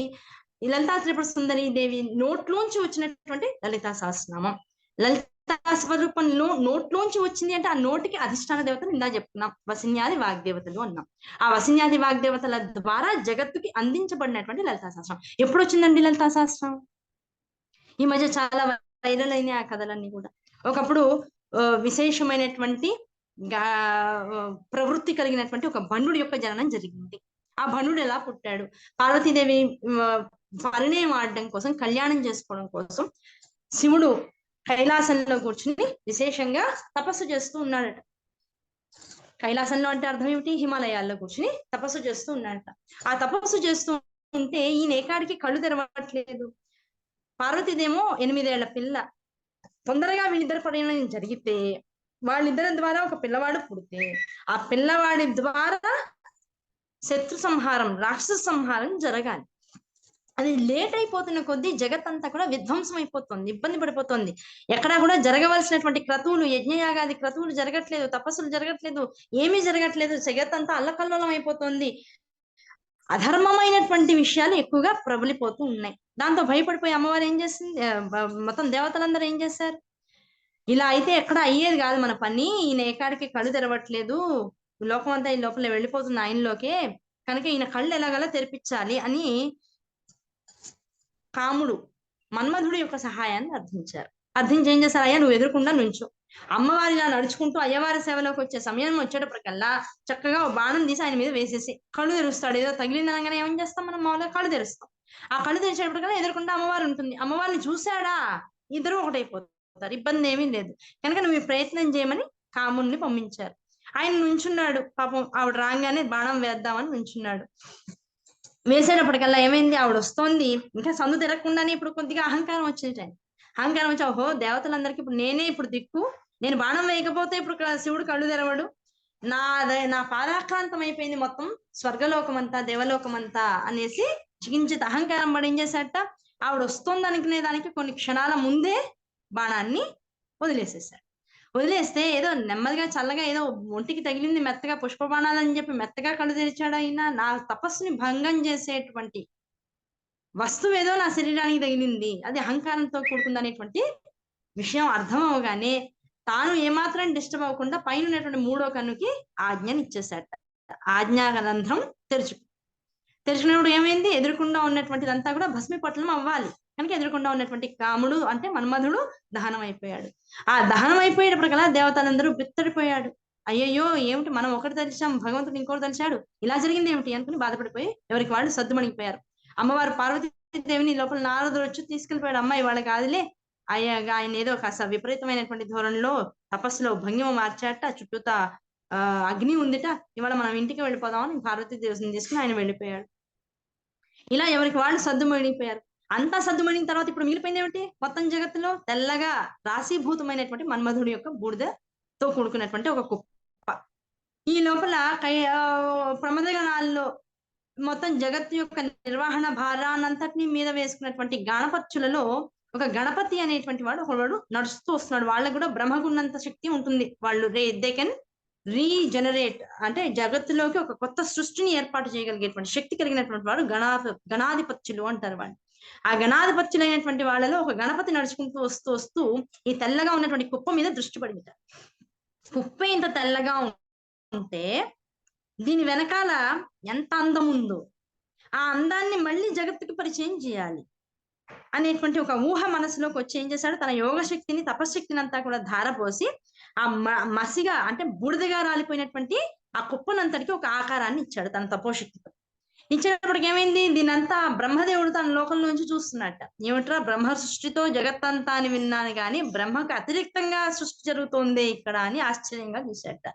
ఈ లలితా త్రిపుర సుందరి దేవి నోట్లోంచి వచ్చినటువంటి లలితా సహస్రనామం, లలితా స్వరూపంలో నోట్లోంచి వచ్చింది అంటే ఆ నోటికి అధిష్టాన దేవతలు ఇందా చెప్పుకున్నాం, వసిన్యాది వాగ్దేవతలు అన్నాం. ఆ వసిన్యాది వాగ్దేవతల ద్వారా జగత్తుకి అందించబడినటువంటి లలితా సహస్రం. ఎప్పుడు వచ్చిందండి లలితా సహస్రం? ఈ మధ్య చాలా వైరల్ అయినాయి ఆ కథలన్నీ కూడా. ఒకప్పుడు విశేషమైనటువంటి ప్రవృత్తి కలిగినటువంటి ఒక బండుడి యొక్క జననం జరిగింది. ఆ బండుడు ఎలా పుట్టాడు? పార్వతీదేవి పరిణయం ఆడడం కోసం, కళ్యాణం చేసుకోవడం కోసం శివుడు కైలాసంలో కూర్చుని విశేషంగా తపస్సు చేస్తూ ఉన్నాడట. కైలాసంలో అంటే అర్థం ఏమిటి? హిమాలయాల్లో కూర్చుని తపస్సు చేస్తూ ఉన్నాడట. ఆ తపస్సు చేస్తూ ఉంటే ఈయన ఏకాడికి కళ్ళు తెరవట్లేదు. పార్వతీదేమో 8 ఏళ్ల పిల్ల. తొందరగా వీళ్ళిద్దరు పరిణయం జరిగితే వాళ్ళిద్దరి ద్వారా ఒక పిల్లవాడు పుడితే ఆ పిల్లవాడి ద్వారా శత్రు సంహారం, రాక్షస సంహారం జరగాలి. అది లేట్ అయిపోతున్న కొద్దీ జగత్ అంతా కూడా విధ్వంసం అయిపోతుంది, ఇబ్బంది పడిపోతుంది. ఎక్కడా కూడా జరగవలసినటువంటి క్రతువులు, యజ్ఞయాగాది క్రతువులు జరగట్లేదు, తపస్సులు జరగట్లేదు, ఏమీ జరగట్లేదు. జగత్ అంతా అల్లకల్లోలం అయిపోతుంది. అధర్మమైనటువంటి విషయాలు ఎక్కువగా ప్రబలిపోతూ ఉన్నాయి. దాంతో భయపడిపోయి అమ్మవారు ఏం చేసింది, మొత్తం దేవతలందరూ ఏం చేశారు, ఇలా అయితే ఎక్కడ అయ్యేది కాదు మన పని, ఈయన ఏకాడికి కళ్ళు తెరవట్లేదు, లోకం అంతా ఈ లోపల వెళ్ళిపోతుంది ఆయనలోకే, కనుక ఈయన కళ్ళు ఎలాగలా తెరిపించాలి అని కాముడు మన్మధుడి యొక్క సహాయాన్ని అర్థించారు. అర్థించి ఏం చేశారు? అయ్యా నువ్వు ఎదురుకుండా నుంచో. అమ్మవారిలా నడుచుకుంటూ అయ్యవారి సేవలోకి వచ్చే సమయం వచ్చేటప్పటికల్లా చక్కగా ఓ బాణం తీసి ఆయన మీద వేసేసి కళ్ళు తెరుస్తాడు. ఏదో తగిలిందనగానే ఏం చేస్తాం మనం? మామూలుగా కళ్ళు తెరుస్తాం. ఆ కళ్ళు తెరిచేటప్పటికల్లా ఎదురుకుండా అమ్మవారు ఉంటుంది. అమ్మవారిని చూశాడా ఇద్దరు ఒకటైపోతారు, ఇబ్బంది ఏమీ లేదు. కనుక నువ్వు ఈ ప్రయత్నం చేయమని కాముడిని పంపించారు. ఆయన నుంచున్నాడు. పాపం ఆవిడ రాగానే బాణం వేద్దామని నుంచున్నాడు. వేసేటప్పటికల్లా ఏమైంది? ఆవిడ వస్తోంది, ఇంకా సందు తిరగకుండానే ఇప్పుడు కొద్దిగా అహంకారం వచ్చింది. అహంకారం వచ్చి ఓహో దేవతలందరికీ ఇప్పుడు నేనే ఇప్పుడు దిక్కు, నేను బాణం వేయకపోతే ఇప్పుడు శివుడు కళ్ళు తెరవడు, నా పాదాక్రాంతం అయిపోయింది మొత్తం స్వర్గలోకం అంతా, దేవలోకం అంతా అనేసి చికించిత అహంకారం పడి ఏం చేశాట, ఆవిడ వస్తోంది అనుకునే దానికి కొన్ని క్షణాల ముందే బాణాన్ని వదిలేసేసాడు. వదిలేస్తే ఏదో నెమ్మదిగా చల్లగా ఏదో ఒంటికి తగిలింది మెత్తగా పుష్ప బాణాలని చెప్పి మెత్తగా కళ్ళు తెరిచాడు. అయినా నా తపస్సుని భంగం చేసేటువంటి వస్తువు ఏదో నా శరీరానికి తగిలింది, అది అహంకారంతో కూడుకుంది అనేటువంటి విషయం అర్థం అవగానే తాను ఏమాత్రం డిస్టర్బ్ అవ్వకుండా పైన ఉన్నటువంటి 3వ కన్నుకి ఆజ్ఞని ఇచ్చేసాట. ఆజ్ఞాగరంధ్రం తెరుచుకున్నప్పుడు ఏమైంది? ఎదురుకుండా ఉన్నటువంటిదంతా కూడా భస్మీపట్నం అవ్వాలి. కనుక ఎదురుకుండా ఉన్నటువంటి కాముడు అంటే మన్మధుడు దహనం అయిపోయాడు. ఆ దహనం అయిపోయేటప్పటికల్లా దేవతలందరూ బిత్తడిపోయాడు. అయ్యయ్యో ఏమిటి, మనం ఒకటి తలిచాం, భగవంతుడు ఇంకోటి తలిచాడు, ఇలా జరిగింది ఏమిటి అనుకుని బాధపడిపోయి ఎవరికి వాళ్ళు సద్దుమణిగిపోయారు. అమ్మవారు పార్వతీదేవిని లోపల నారదుడు వచ్చి తీసుకెళ్లిపోయాడు. అమ్మాయి వాళ్ళ కాదులే, అయ్యాగా ఆయన ఏదో కాస్త విపరీతమైనటువంటి ధోరణిలో తపస్సులో భంగిమ మార్చాట, చుట్టూతా అగ్ని ఉందిట, ఇవాళ మనం ఇంటికి వెళ్ళిపోదామని పార్వతీదేవిని తీసుకుని ఆయన వెళ్ళిపోయాడు. ఇలా ఎవరికి వాళ్ళు సద్దుమణిగిపోయారు. అంతా సద్దుమణిన తర్వాత ఇప్పుడు మిగిలిపోయింది ఏమిటి? మొత్తం జగత్తులో తెల్లగా రాశీభూతమైనటువంటి మన్మధుడి యొక్క బూడిదతో కూడుకున్నటువంటి ఒక కుప్ప. ఈ లోపల ప్రమదగణాల్లో మొత్తం జగత్తు యొక్క నిర్వహణ భారాన్నంతటినీ మీద వేసుకున్నటువంటి గణపత్యులలో ఒక గణపతి అనేటువంటి వాడు ఒకడు నడుస్తూ వస్తున్నాడు. వాళ్ళకు కూడా బ్రహ్మగున్నంత శక్తి ఉంటుంది. వాళ్ళు దే కెన్ రీజనరేట్ అంటే జగత్తులోకి ఒక కొత్త సృష్టిని ఏర్పాటు చేయగలిగేటువంటి శక్తి కలిగినటువంటి వాడు గణాధిపత్యులు అంటారు వాళ్ళు. ఆ గణాధిపత్యులైనటువంటి వాళ్ళలో ఒక గణపతి నడుచుకుంటూ వస్తూ వస్తూ ఈ తెల్లగా ఉన్నటువంటి కుప్ప మీద దృష్టి పడింది. కుప్ప ఇంత తెల్లగా ఉంటే దీని వెనకాల ఎంత అందం ఉందో ఆ అందాన్ని మళ్ళీ జగత్తుకి పరిచయం చేయాలి అనేటువంటి ఒక ఊహ మనసులోకి వచ్చి ఏం చేశాడు, తన యోగ శక్తిని తపశక్తిని అంతా కూడా ధారపోసి ఆ మసిగా అంటే బూడిదగా రాలిపోయినటువంటి ఆ కుప్పనంతటికి ఒక ఆకారాన్ని ఇచ్చాడు తన తపోశక్తితో. ఇచ్చేటప్పటికి ఏమైంది, దీనంతా బ్రహ్మదేవుడు తన లోకంలోంచి చూస్తున్నట్ట. ఏమిట్రా బ్రహ్మ సృష్టితో జగత్తంతా అని విన్నాను కానీ బ్రహ్మకు అతిరిక్తంగా సృష్టి జరుగుతోంది ఇక్కడ అని ఆశ్చర్యంగా చూశాట.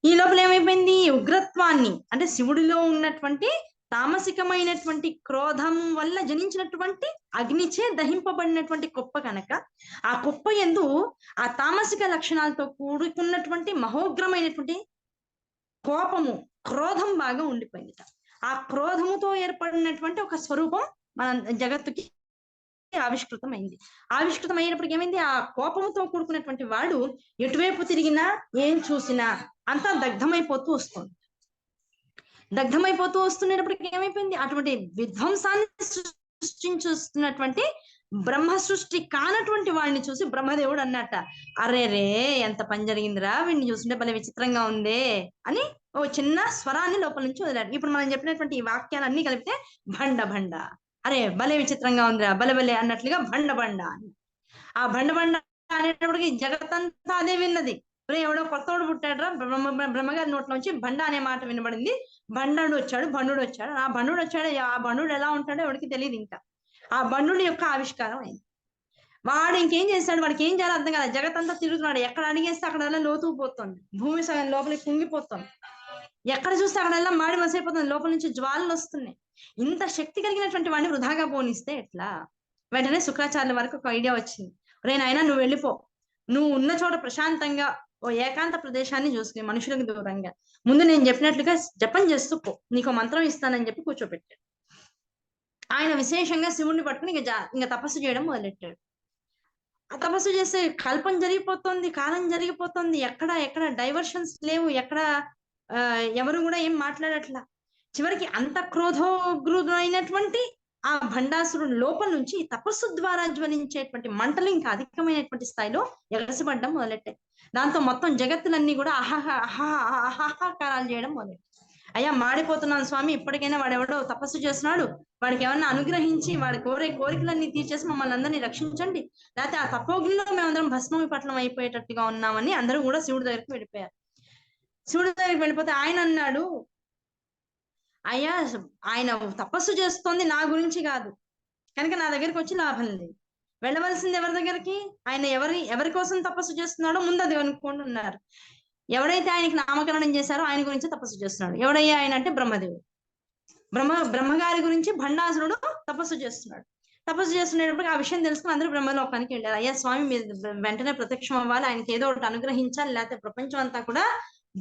ఈ లోపల ఏమైపోయింది, ఉగ్రత్వాన్ని అంటే శివుడిలో ఉన్నటువంటి తామసికమైనటువంటి క్రోధం వల్ల జనించినటువంటి అగ్నిచే దహింపబడినటువంటి కుప్ప కనుక ఆ కుప్ప యందు ఆ తామసిక లక్షణాలతో కూడుకున్నటువంటి మహోగ్రమైనటువంటి కోపము క్రోధం బాగా ఉండిపోయింది. ఆ క్రోధముతో ఏర్పడినటువంటి ఒక స్వరూపం మన జగత్తుకి ఆవిష్కృతమైంది. ఆవిష్కృతం అయినప్పటికీ ఏమైంది, ఆ కోపముతో కూడుకున్నటువంటి వాడు ఎటువైపు తిరిగినా ఏం చూసినా అంతా దగ్ధమైపోతూ వస్తుంది. దగ్ధమైపోతూ వస్తున్నప్పటికీ ఏమైపోయింది, అటువంటి విధ్వంసాన్ని సృష్టించుస్తున్నటువంటి బ్రహ్మ సృష్టి కానటువంటి వాడిని చూసి బ్రహ్మదేవుడు అన్నట్ట, అరే రే ఎంత పని జరిగిందిరా, వీడిని చూస్తుంటే భలే విచిత్రంగా ఉందే అని ఓ చిన్న స్వరాన్ని లోపల నుంచి వదిలాడు. ఇప్పుడు మనం చెప్పినటువంటి ఈ వాక్యాలన్నీ కలిపితే భండ భండ, అరే భలే విచిత్రంగా ఉందిరా, భలే భలే అన్నట్లుగా భండ బండ అని. ఆ భండ బండ అనేటప్పటికి జగత్తంతా అదే విన్నది. ఎవడో కొత్తోడు పుట్టాడ్రా, బ్రహ్మగారి నోట్లోంచి బండ అనే మాట వినబడింది. బండు వచ్చాడు, బండు వచ్చాడు. ఆ బండు వచ్చాడు, ఆ బండు ఎలా ఉంటాడో ఎవరికి తెలియదు. ఇంకా ఆ బండు యొక్క ఆవిష్కారం అయింది. వాడు ఇంకేం చేశాడు, వాడికి ఏం చేయాలో అర్థం కాదు. జగత్తంతా తిరుగుతున్నాడు, ఎక్కడ అడిగేస్తే అక్కడల్లా లోతుకు పోతుంది, భూమి సగం లోపలికి కుంగిపోతుంది, ఎక్కడ చూస్తే అక్కడల్లా మాడి మసైపోతుంది, లోపల నుంచి జ్వాలలు వస్తున్నాయి. ఇంత శక్తి కలిగినటువంటి వాడిని వృధాగా పోనిస్తే ఎట్లా? వెంటనే శుక్రాచార్యుల వరకు ఒక ఐడియా వచ్చింది, రే నాయనా నువ్వు వెళ్ళిపో, నువ్వు ఉన్న చోట ప్రశాంతంగా ఓ ఏకాంత ప్రదేశాన్ని చూసుకుని మనుషులకు దూరంగా ముందు నేను చెప్పినట్లుగా జపం చేస్తూ పో, నీకు మంత్రం ఇస్తానని చెప్పి కూర్చోబెట్టాడు. ఆయన విశేషంగా శివుణ్ణి పట్టుకుని ఇంకా తపస్సు చేయడం మొదలెట్టాడు. ఆ తపస్సు చేస్తే కల్పం జరిగిపోతుంది, కాలం జరిగిపోతుంది, ఎక్కడ డైవర్షన్స్ లేవు, ఎక్కడ ఎవరు కూడా ఏం మాట్లాడట్లా. చివరికి అంత క్రోధోగ్రుడైనటువంటి ఆ భండాసురుడు లోపల నుంచి తపస్సు ద్వారా జ్వలించేటువంటి మంటలు ఇంకా అధికమైనటువంటి స్థాయిలో ఎగసిపడ్డం మొదలెట్టాయి. దాంతో మొత్తం జగత్తులన్నీ కూడా అహాహాహాహాకారాలు చేయడం మొదలెట్టాయి. అయ్యా మాడిపోతున్నాను స్వామి, ఇప్పటికైనా వాడెవడో తపస్సు చేస్తున్నాడు, వాడికి ఏమన్నా అనుగ్రహించి వాడి కోరికలన్నీ తీర్చేసి మమ్మల్ని అందరినీ రక్షించండి, లేకపోతే ఆ తపోగ్నిలో మేమందరం భస్మమి పట్లం అయిపోయేటట్టుగా ఉన్నామని అందరూ కూడా శివుడి దగ్గరికి వెళ్ళిపోయారు. శివుడి దగ్గరికి వెళ్ళిపోతే ఆయన అన్నాడు, అయ్యా ఆయన తపస్సు చేస్తోంది నా గురించి కాదు కనుక నా దగ్గరికి వచ్చి లాభం లేదు, వెళ్ళవలసింది ఎవరి దగ్గరికి, ఆయన ఎవరి కోసం తపస్సు చేస్తున్నాడో ముందు అది అనుకోండి ఉన్నారు. ఎవరైతే ఆయనకి నామకరణం చేశారో ఆయన గురించి తపస్సు చేస్తున్నాడు. ఎవడయ్యా ఆయన అంటే బ్రహ్మదేవుడు. బ్రహ్మగారి గురించి భండాసురుడు తపస్సు చేస్తున్నాడు. తపస్సు చేస్తున్నప్పుడు ఆ విషయం తెలుసుకుని అందరూ బ్రహ్మలోకానికి వెళ్ళారు. అయ్యా స్వామి మీరు వెంటనే ప్రత్యక్షం అవ్వాలి, ఆయనకి ఏదో ఒకటి అనుగ్రహించాలి, లేకపోతే ప్రపంచం అంతా కూడా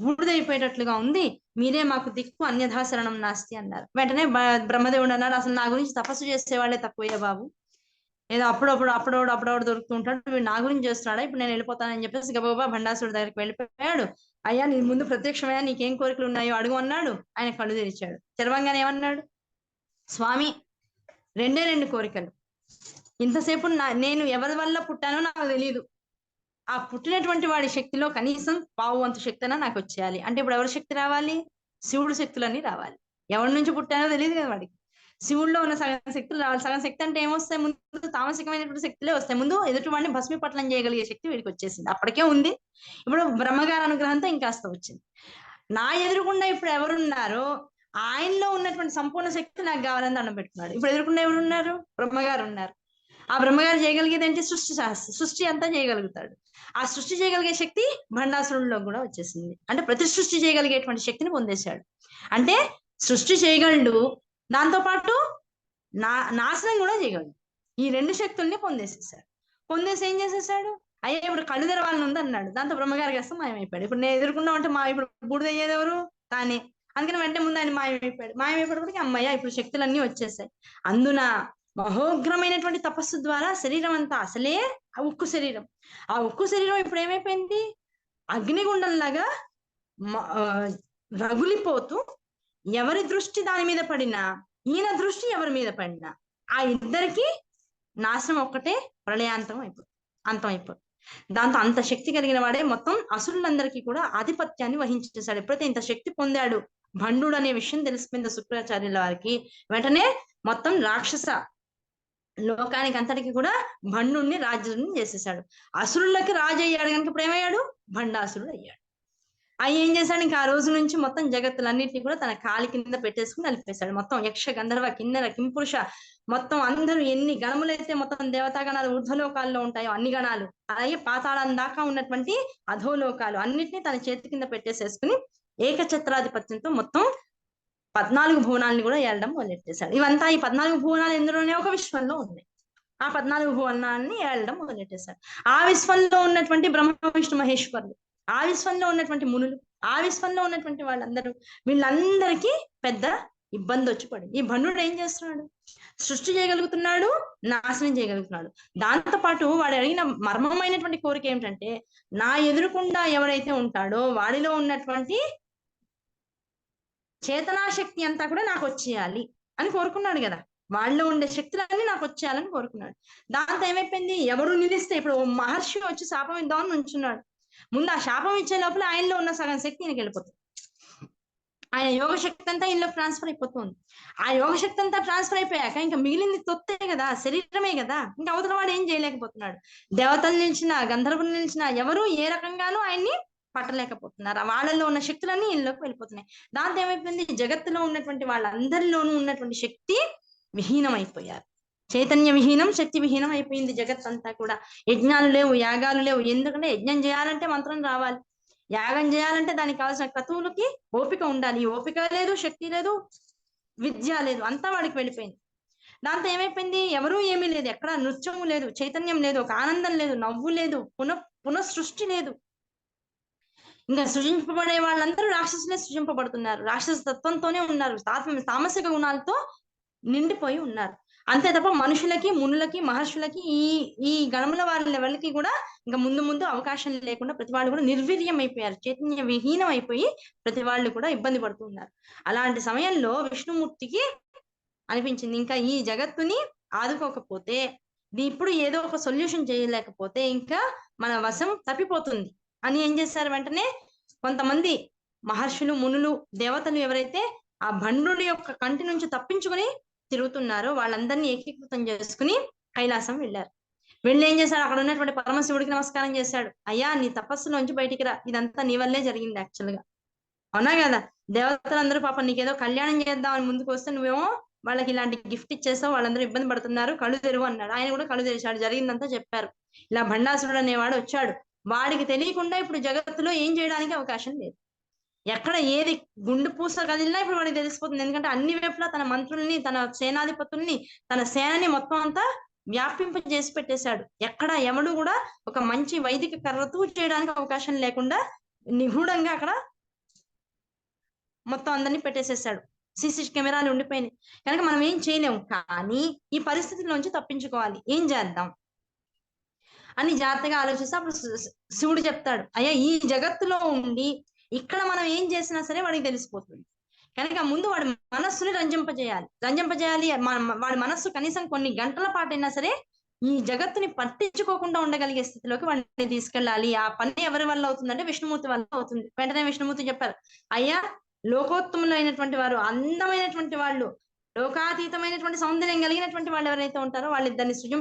బూడిదైపోయేటట్లుగా ఉంది, మీరే మాకు దిక్కు, అన్యథాశరణం నాస్తి అన్నారు. వెంటనే బ్రహ్మదేవుడు అన్నారు, అసలు నా గురించి తపస్సు చేసేవాళ్ళే తక్కువయ్యా బాబు, ఏదో అప్పుడప్పుడు దొరుకుతూ ఉంటాడు, వీడు నా గురించి చేస్తున్నాడా, ఇప్పుడు నేను వెళ్ళిపోతానని చెప్పేసి గబగబా భండాసురుడి దగ్గరికి వెళ్ళిపోయాడు. అయ్యా నీ ముందు ప్రత్యక్షమయ్యా, నీకేం కోరికలు ఉన్నాయో అడుగు అన్నాడు. ఆయన కళ్ళు తెరిచాడు. తెరవంగానే ఏమన్నాడు, స్వామి 2 కోరికలు, ఇంతసేపు నేను ఎవరి వల్ల పుట్టానో నాకు తెలియదు, ఆ పుట్టినటువంటి వాడి శక్తిలో కనీసం పావు వంతు శక్తి అయినా నాకు వచ్చేయాలి. అంటే ఇప్పుడు ఎవరి శక్తి రావాలి, శివుడి శక్తులన్నీ రావాలి. ఎవరి నుంచి పుట్టానో తెలియదు కదా వాడికి, శివుడిలో ఉన్న సగం శక్తులు రావాలి. సగం శక్తి అంటే ఏమొస్తాయి, ముందు తామసికమైనటువంటి శక్తులే వస్తాయి. ముందు ఎదుటి వాడిని భస్మి పట్లం చేయగలిగే శక్తి వీడికి వచ్చేసింది, అప్పటికే ఉంది. ఇప్పుడు బ్రహ్మగారి అనుగ్రహంతో ఇంకాస్త వచ్చింది. నా ఎదురుకుండా ఇప్పుడు ఎవరున్నారో ఆయనలో ఉన్నటువంటి సంపూర్ణ శక్తి నాకు కావాలని దండం పెట్టుకున్నాడు. ఇప్పుడు ఎదురుకుండా ఎవరున్నారు, బ్రహ్మగారు ఉన్నారు. ఆ బ్రహ్మగారు చేయగలిగేది ఏంటి, సృష్టి అంతా చేయగలుగుతాడు. ఆ సృష్టి చేయగలిగే శక్తి భండాసురుడిలో కూడా వచ్చేసింది. అంటే ప్రతి సృష్టి చేయగలిగేటువంటి శక్తిని పొందేశాడు. అంటే సృష్టి చేయగలడు, దాంతో పాటు నాశనం కూడా చేయగలడు. ఈ 2 శక్తుల్ని పొందేసేసాడు. పొందేసి ఏం చేసేసాడు, అయ్యా ఇప్పుడు కళ్ళు తెరవాలని ఉంది అన్నాడు. దాంతో బ్రహ్మగారికి వస్తే మాయమైపోయాడు. ఇప్పుడు నేను ఎదుర్కొన్నా అంటే ఇప్పుడు బూడిదయ్యేది ఎవరు, తానే. అందుకని వెంటనే ముందు ఆయన మాయమైపోయేటప్పటికి అమ్మయ్య ఇప్పుడు శక్తులన్నీ వచ్చేసాయి. అందున మహోగ్రమైనటువంటి తపస్సు ద్వారా శరీరం అంతా అసలే ఆ ఉక్కు శరీరం, ఆ ఉక్కు శరీరం ఇప్పుడు ఏమైపోయింది, అగ్నిగుండంలాగా రగులిపోతూ ఎవరి దృష్టి దాని మీద పడినా, ఈయన దృష్టి ఎవరి మీద పడినా ఆ ఇద్దరికి నాశనం ఒక్కటే, ప్రళయాంతం అయిపోతుంది. దాంతో అంత శక్తి కలిగిన వాడే మొత్తం అసురులందరికీ కూడా ఆధిపత్యాన్ని వహించేశాడు. ఎప్పుడైతే ఇంత శక్తి పొందాడు భండుడు అనే విషయం తెలిసిపోయింది శుక్రాచార్యుల వారికి, వెంటనే మొత్తం రాక్షస లోకానికి అంతటికి కూడా భండుణ్ణి రాజ్యం చేసేసాడు. అసురులకి రాజు అయ్యాడు కనుక ఇప్పుడు ఏమయ్యాడు, భండాసురుడు అయ్యాడు. ఆయన ఏం చేశాడు, ఇంకా ఆ రోజు నుంచి మొత్తం జగత్తులన్నింటినీ కూడా తన కాలి కింద పెట్టేసుకుని నలిపేశాడు. మొత్తం యక్ష గంధర్వ కిన్నెర కింపురుష మొత్తం అందరూ ఎన్ని గణములైతే మొత్తం దేవతాగణాలు ఊర్ధ్వలోకాల్లో ఉంటాయో అన్ని గణాలు, అలాగే పాతాళం దాకా ఉన్నటువంటి అధోలోకాలు అన్నిటినీ తన చేతి కింద పెట్టేసేసుకుని ఏకఛత్రాధిపత్యంతో మొత్తం 14 భువనాలని కూడా ఏలడం మొదలెట్టేశాడు. ఇవంతా ఈ 14 భువనాలు ఎందులోనే ఒక విశ్వంలో ఉన్నాయి. ఆ 14 భువనాన్ని ఏలడం మొదలెట్టేశాడు. ఆ విశ్వంలో ఉన్నటువంటి బ్రహ్మ విష్ణు మహేశ్వరులు, ఆ విశ్వంలో ఉన్నటువంటి మునులు, ఆ విశ్వంలో ఉన్నటువంటి వాళ్ళందరూ, వీళ్ళందరికీ పెద్ద ఇబ్బంది వచ్చి పడింది. ఈ భండుడు ఏం చేస్తున్నాడు, సృష్టి చేయగలుగుతున్నాడు, నాశనం చేయగలుగుతున్నాడు. దాంతో పాటు వాడు అడిగిన మర్మమైనటువంటి కోరిక ఏమిటంటే, నా ఎదురుకుండా ఎవరైతే ఉంటాడో వాడిలో ఉన్నటువంటి చేతనాశక్తి అంతా కూడా నాకు వచ్చేయాలి అని కోరుకున్నాడు కదా. వాళ్ళలో ఉండే శక్తులన్నీ నాకు వచ్చేయాలని కోరుకున్నాడు. దాంతో ఏమైపోయింది, ఎవరు నిలిస్తే, ఇప్పుడు మహర్షి వచ్చి శాపం ఇద్దామని నుంచున్నాడు. ముందు ఆ శాపం ఇచ్చే లోపల ఆయనలో ఉన్న సగం శక్తి ఈయనకి వెళ్ళిపోతుంది. ఆయన యోగ శక్తి అంతా ఈయనలోకి ట్రాన్స్ఫర్ అయిపోతుంది. ఆ యోగ శక్తి అంతా ట్రాన్స్ఫర్ అయిపోయాక ఇంకా మిగిలింది తొత్తే కదా, శరీరమే కదా. ఇంకా అవతల వాడు ఏం చేయలేకపోతున్నాడు. దేవతలు నిలిచినా గంధర్వులు నిలిచినా ఎవరు ఏ రకంగానూ ఆయన్ని పట్టలేకపోతున్నారు. వాళ్ళల్లో ఉన్న శక్తులన్నీ ఈయనలోకి వెళ్ళిపోతున్నాయి. దాంతో ఏమైపోయింది, జగత్తులో ఉన్నటువంటి వాళ్ళందరిలోనూ ఉన్నటువంటి శక్తి విహీనం అయిపోయారు. చైతన్య విహీనం, శక్తి విహీనం అయిపోయింది జగత్ అంతా కూడా. యజ్ఞాలు లేవు, యాగాలు లేవు. ఎందుకంటే యజ్ఞం చేయాలంటే మంత్రం రావాలి, యాగం చేయాలంటే దానికి కావాల్సిన క్రతువులకి ఓపిక ఉండాలి. ఓపిక లేదు, శక్తి లేదు, విద్య లేదు, అంతా వాడికి వెళ్ళిపోయింది. దాంతో ఏమైపోయింది, ఎవరూ ఏమీ లేదు, ఎక్కడ నృత్యము లేదు, చైతన్యం లేదు, ఒక ఆనందం లేదు, నవ్వు లేదు, పునఃసృష్టి లేదు. ఇంకా సృజింపబడే వాళ్ళందరూ రాక్షసులే సృజింపబడుతున్నారు, రాక్షస తత్వంతోనే ఉన్నారు, తామసిక గుణాలతో నిండిపోయి ఉన్నారు. అంతే తప్ప మనుషులకి, మునులకి, మహర్షులకి, ఈ గణముల వారి లెవెల్కి కూడా ఇంకా ముందు అవకాశం లేకుండా ప్రతి వాళ్ళు కూడా నిర్వీర్యం అయిపోయారు, చైతన్య విహీనం అయిపోయి ప్రతి వాళ్ళు కూడా ఇబ్బంది పడుతున్నారు. అలాంటి సమయంలో విష్ణుమూర్తికి అనిపించింది, ఇంకా ఈ జగత్తుని ఆదుకోకపోతే, ఇప్పుడు ఏదో ఒక సొల్యూషన్ చేయలేకపోతే ఇంకా మన వశం తప్పిపోతుంది అని ఏం చేశారు, వెంటనే కొంతమంది మహర్షులు, మునులు, దేవతలు ఎవరైతే ఆ భండుడి యొక్క కంటి నుంచి తప్పించుకుని తిరుగుతున్నారో వాళ్ళందరినీ ఏకీకృతం చేసుకుని కైలాసం వెళ్ళారు. వెళ్ళి ఏం చేశాడు, అక్కడ ఉన్నటువంటి పరమశివుడికి నమస్కారం చేశాడు. అయ్యా, నీ తపస్సులోంచి బయటికి రా, ఇదంతా నీ వల్లే జరిగింది యాక్చువల్ గా, అవునా కదా. దేవతలందరూ పాపం నీకేదో కళ్యాణం చేద్దామని ముందుకు వస్తే నువ్వేమో వాళ్ళకి ఇలాంటి గిఫ్ట్ ఇచ్చేసావు, వాళ్ళందరూ ఇబ్బంది పడుతున్నారు, కళ్ళు తెరువు అన్నాడు. ఆయన కూడా కళ్ళు తెరిచాడు, జరిగిందంతా చెప్పారు. ఇలా భండాసురుడు అనేవాడు వచ్చాడు, వాడికి తెలియకుండా ఇప్పుడు జగత్తులో ఏం చేయడానికి అవకాశం లేదు. ఎక్కడ ఏది గుండు పూస కదిలినా ఇప్పుడు వాడికి తెలిసిపోతుంది. ఎందుకంటే అన్ని వైపులా తన మంత్రుల్ని, తన సేనాధిపతుల్ని, తన సేనని మొత్తం అంతా వ్యాపింప చేసి పెట్టేశాడు. ఎక్కడ ఎవడు కూడా ఒక మంచి వైదిక కర్రతూ చేయడానికి అవకాశం లేకుండా నిగూఢంగా అక్కడ మొత్తం అందరినీ పెట్టేసేసాడు. సీసీ కెమెరాలు ఉండిపోయినాయి కనుక మనం ఏం చేయలేము. కానీ ఈ పరిస్థితిలోంచి తప్పించుకోవాలి, ఏం చేద్దాం అని జాగ్రత్తగా ఆలోచిస్తే అప్పుడు శివుడు చెప్తాడు, అయ్యా, ఈ జగత్తులో ఉండి ఇక్కడ మనం ఏం చేసినా సరే వాడికి తెలిసిపోతుంది కనుక ముందు వాడి మనస్సుని రంజింపజేయాలి. వాడి మనస్సు కనీసం కొన్ని గంటల పాటైనా సరే ఈ జగత్తుని పట్టించుకోకుండా ఉండగలిగే స్థితిలోకి వాడిని తీసుకెళ్ళాలి. ఆ పని ఎవరి వల్ల అవుతుందంటే విష్ణుమూర్తి వల్ల అవుతుంది. వెంటనే విష్ణుమూర్తి చెప్పారు, అయ్యా, లోకోత్తములైనటువంటి వారు, అందమైనటువంటి వాళ్ళు, లోకాతీతమైనటువంటి సౌందర్యం కలిగినటువంటి వాళ్ళు ఎవరైతే ఉంటారో వాళ్ళిద్దరిని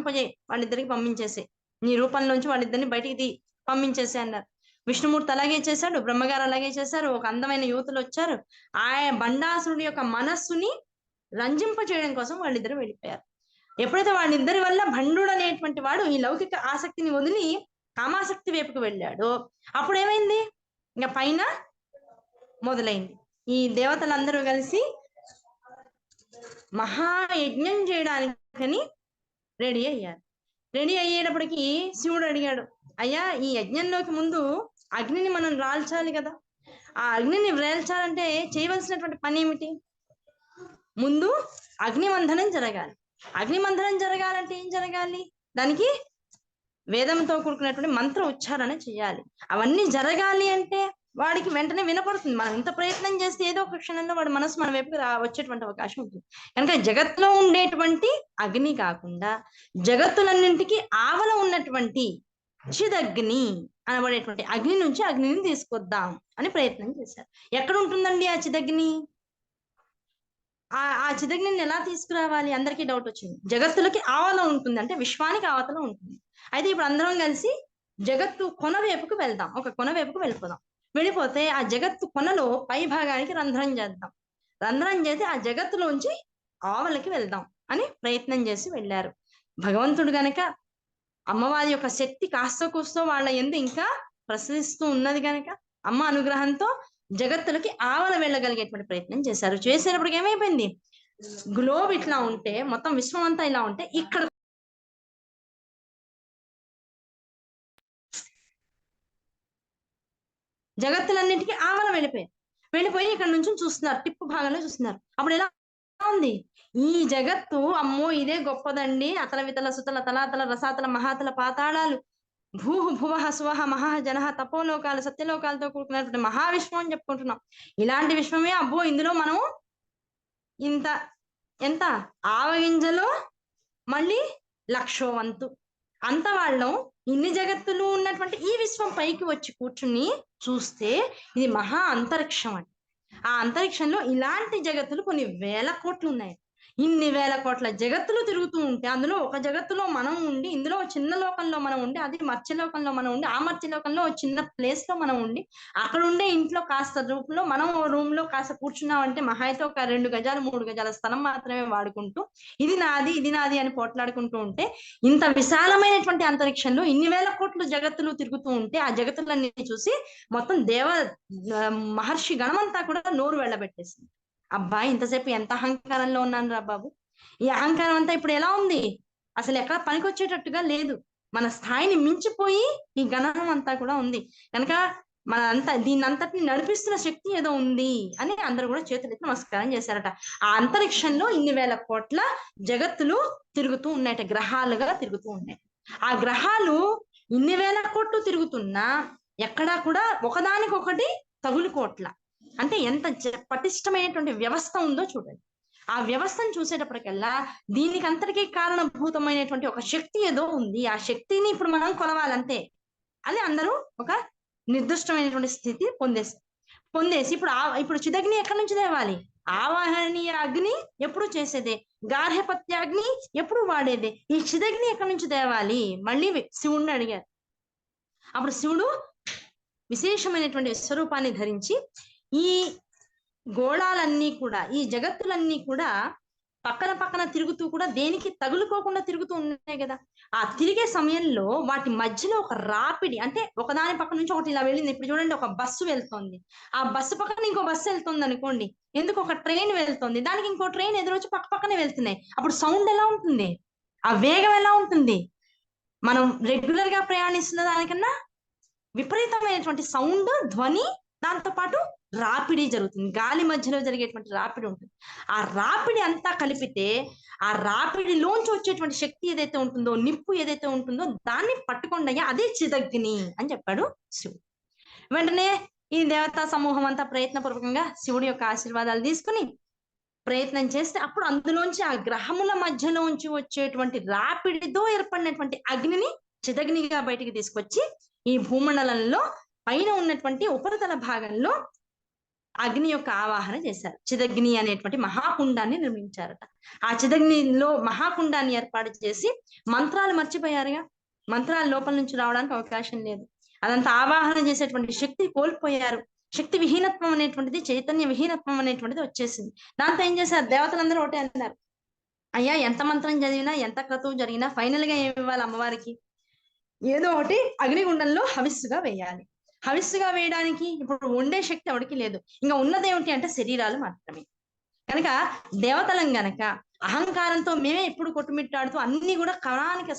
వాళ్ళిద్దరికి పంపించేసే, నీ రూపంలోంచి వాళ్ళిద్దరిని బయటికి పంపించేసే అన్నారు. విష్ణుమూర్తి అలాగే చేశాడు, బ్రహ్మగారు అలాగే చేశారు. ఒక అందమైన యువతులు వచ్చారు, ఆయన బండాసురుడి యొక్క మనస్సుని రంజింప చేయడం కోసం వాళ్ళిద్దరు వెళ్ళిపోయారు. ఎప్పుడైతే వాళ్ళిద్దరి వల్ల భండుడు అనేటువంటి వాడు ఈ లౌకిక ఆసక్తిని వదిలి కామాసక్తి వైపుకు వెళ్ళాడో అప్పుడు ఏమైంది, ఇంకా పైన మొదలైంది. ఈ దేవతలందరూ కలిసి మహాయజ్ఞం చేయడానికని రెడీ అయ్యారు. రెడీ అయ్యేటప్పటికి శివుడు అడిగాడు, అయ్యా, ఈ యజ్ఞంలోకి ముందు అగ్నిని మనం రాల్చాలి కదా. ఆ అగ్నిని వేల్చాలంటే చేయవలసినటువంటి పని ఏమిటి, ముందు అగ్నిమంథనం జరగాలి. అగ్నిమంథనం జరగాలంటే ఏం జరగాలి, దానికి వేదంతో కూడుకున్నటువంటి మంత్ర ఉచ్చారణ చేయాలి. అవన్నీ జరగాలి అంటే వాడికి వెంటనే వినపడుతుంది. మనం ఇంత ప్రయత్నం చేస్తే ఏదో ఒక క్షణంలో వాడి మనసు మన వైపుకి వచ్చేటువంటి అవకాశం ఉంటుంది. కనుక జగత్తులో ఉండేటువంటి అగ్ని కాకుండా జగత్తులన్నింటికి ఆవల ఉన్నటువంటి చిదగ్ని అనబడేటువంటి అగ్ని నుంచి అగ్నిని తీసుకొద్దాం అని ప్రయత్నం చేశారు. ఎక్కడ ఉంటుందండి ఆ చిదగ్ని? ఆ చిదగ్నిని ఎలా తీసుకురావాలి? అందరికీ డౌట్ వచ్చింది. జగత్తులకి ఆవల ఉంటుంది, అంటే విశ్వానికి ఆవతల ఉంటుంది. అయితే ఇప్పుడు అందరం కలిసి జగత్తు కొన వైపుకు వెళ్దాం, ఒక కొన వైపుకు వెళ్ళిపోదాం. వెళ్ళిపోతే ఆ జగత్తు కొనలో పై భాగానికి రంధ్రం చేద్దాం. రంధ్రం చేసి ఆ జగత్తులోంచి ఆవలకి వెళ్దాం అని ప్రయత్నం చేసి వెళ్ళారు. భగవంతుడు గనక అమ్మవారి యొక్క శక్తి కాస్త కూస్తో వాళ్ళ ఎందు ఇంకా ప్రసరిస్తూ ఉన్నది గనక అమ్మ అనుగ్రహంతో జగత్తులకి ఆవల వెళ్ళగలిగేటువంటి ప్రయత్నం చేశారు. చేసేటప్పటికి ఏమైపోయింది, గ్లోబ్ ఇట్లా ఉంటే, మొత్తం విశ్వం అంతా ఇలా ఉంటే, ఇక్కడ జగత్తులన్నింటికి ఆవల వెళ్ళిపోయి ఇక్కడ నుంచి చూస్తున్నారు, టిప్పు భాగంలో చూస్తున్నారు. అప్పుడు ఎలా ఉంది ఈ జగత్తు? అమ్మో ఇదే గొప్పదండి, అతల వితల సుతల తలాతల రసాతల మహాతల పాతాళాలు, భూహు భువహ సువహ మహా జనహ తపోలోకాలు సత్యలోకాలతో కూడుకున్నటువంటి మహావిశ్వం అని చెప్పుకుంటున్నాం. ఇలాంటి విశ్వమే. అబ్బో ఇందులో మనం ఇంత ఎంత ఆవగింజలో మళ్ళీ 1,00,000 వంతు అంత వాళ్ళం ఇన్ని జగత్తులు ఉన్నటువంటి ఈ విశ్వం పైకి వచ్చి కూర్చుని చూస్తే ఇది మహా అంతరిక్షం అండి. ఆ అంతరిక్షంలో ఇలాంటి జగత్తులు కొన్ని వేల కోట్లు ఉన్నాయి. ఇన్ని వేల కోట్ల జగత్తులు తిరుగుతూ ఉంటే అందులో ఒక జగత్తులో మనం ఉండి, ఇందులో చిన్న లోకంలో మనం ఉండి, అది మత్స్యలోకంలో మనం ఉండి, ఆ మత్స్యలోకంలో చిన్న ప్లేస్ లో మనం ఉండి, అక్కడ ఉండే ఇంట్లో కాస్త రూపంలో మనం రూమ్ లో కాస్త కూర్చున్నామంటే మహా అయితే ఒక 2 గజాలు 3 గజాల స్థలం మాత్రమే వాడుకుంటూ ఇది నాది అని పోట్లాడుకుంటూ ఉంటే, ఇంత విశాలమైనటువంటి అంతరిక్షంలో ఇన్ని వేల కోట్లు జగత్తులు తిరుగుతూ ఉంటే ఆ జగత్తులన్నీ చూసి మొత్తం మహర్షి గణమంతా కూడా నోరు వెళ్ళబెట్టేసింది. అబ్బాయి ఇంతసేపు ఎంత అహంకారంలో ఉన్నాను రా బాబు, ఈ అహంకారం అంతా ఇప్పుడు ఎలా ఉంది, అసలు ఎక్కడ పనికొచ్చేటట్టుగా లేదు, మన స్థాయిని మించిపోయి ఈ గణనం అంతా కూడా ఉంది కనుక దీన్ని అంతటిని నడిపిస్తున్న శక్తి ఏదో ఉంది అని అందరూ కూడా చేతులెత్తి నమస్కారం చేశారట. ఆ అంతరిక్షంలో ఇన్ని వేల కోట్ల జగత్తులు తిరుగుతూ ఉన్నాయట, గ్రహాలుగా తిరుగుతూ ఉన్నాయి. ఆ గ్రహాలు ఇన్ని వేల కోట్లు తిరుగుతున్నా ఎక్కడా కూడా ఒకదానికొకటి తగులుకోట్ల. అంటే ఎంత పటిష్టమైనటువంటి వ్యవస్థ ఉందో చూడండి. ఆ వ్యవస్థను చూసేటప్పటికల్లా దీనికి అంతటికీ కారణభూతమైనటువంటి ఒక శక్తి ఏదో ఉంది, ఆ శక్తిని ఇప్పుడు మనం కొలవాలంతే అని అందరూ ఒక నిర్దిష్టమైనటువంటి స్థితి పొందేసి ఇప్పుడు చిదగ్ని ఎక్కడి నుంచి తేవాలి? ఆవాహనీయ అగ్ని ఎప్పుడు చేసేదే, గార్హపత్యాగ్ని ఎప్పుడు వాడేదే. ఈ చిదగ్ని ఎక్కడి నుంచి తేవాలి? మళ్ళీ శివుణ్ణి అడిగారు. అప్పుడు శివుడు విశేషమైనటువంటి స్వరూపాన్ని ధరించి ఈ గోళాలన్నీ కూడా, ఈ జగత్తులన్నీ కూడా పక్కన తిరుగుతూ కూడా దేనికి తగులుకోకుండా తిరుగుతూ ఉన్నాయి కదా. ఆ తిరిగే సమయంలో వాటి మధ్యలో ఒక రాపిడి, అంటే ఒకదాని పక్క నుంచి ఒకటి ఇలా వెళ్ళింది. ఇప్పుడు చూడండి, ఒక బస్సు వెళ్తోంది, ఆ బస్సు పక్కన ఇంకో బస్సు వెళ్తుంది అనుకోండి, ఎందుకు ఒక ట్రైన్ వెళ్తుంది, దానికి ఇంకో ట్రైన్ ఎదురొచ్చి పక్కనే వెళ్తున్నాయి. అప్పుడు సౌండ్ ఎలా ఉంటుంది, ఆ వేగం ఎలా ఉంటుంది? మనం రెగ్యులర్ గా ప్రయాణిస్తున్న దానికన్నా విపరీతమైనటువంటి సౌండ్, ధ్వని, దాంతో పాటు రాపిడి జరుగుతుంది. గాలి మధ్యలో జరిగేటువంటి రాపిడి ఉంటుంది. ఆ రాపిడి అంతా కలిపితే ఆ రాపిడిలోంచి వచ్చేటువంటి శక్తి ఏదైతే ఉంటుందో, నిప్పు ఏదైతే ఉంటుందో దాన్ని పట్టుకొండయ్యా, అదే చిదగ్ని అని చెప్పాడు శివుడు. వెంటనే ఈ దేవతా సమూహం అంతా ప్రయత్నపూర్వకంగా శివుడి యొక్క ఆశీర్వాదాలు తీసుకుని ప్రయత్నం చేస్తే అప్పుడు అందులోంచి ఆ గ్రహముల మధ్యలోంచి వచ్చేటువంటి రాపిడితో ఏర్పడినటువంటి అగ్నిని చిదగ్నిగా బయటికి తీసుకొచ్చి ఈ భూమండలంలో పైన ఉన్నటువంటి ఉపరితల భాగంలో అగ్ని యొక్క ఆవాహన చేశారు. చిదగ్ని అనేటువంటి మహాకుండాన్ని నిర్మించారట. ఆ చిదగ్నిలో మహాకుండాన్ని ఏర్పాటు చేసి మంత్రాలు మర్చిపోయారుగా, మంత్రాలు లోపల నుంచి రావడానికి అవకాశం లేదు, అదంతా ఆవాహన చేసేటువంటి శక్తి కోల్పోయారు. శక్తి విహీనత్వం అనేటువంటిది, చైతన్య విహీనత్వం అనేటువంటిది వచ్చేసింది. దాంతో ఏం చేశారు, దేవతలందరూ ఒకటే అన్నారు, అయ్యా ఎంత మంత్రం చదివినా, ఎంత క్రతువు జరిగినా ఫైనల్ గా ఏమి ఇవ్వాలి అమ్మవారికి? ఏదో ఒకటి అగ్నిగుండంలో హవిస్సుగా వేయాలి. హవిస్సుగా వేయడానికి ఇప్పుడు ఉండే శక్తి ఎవరికి లేదు, ఇంకా ఉన్నదేమిటి అంటే శరీరాలు మాత్రమే. కనుక దేవతలం గనక అహంకారంతో మేమే ఎప్పుడు కొట్టుమిట్టాడుతూ అన్ని కూడా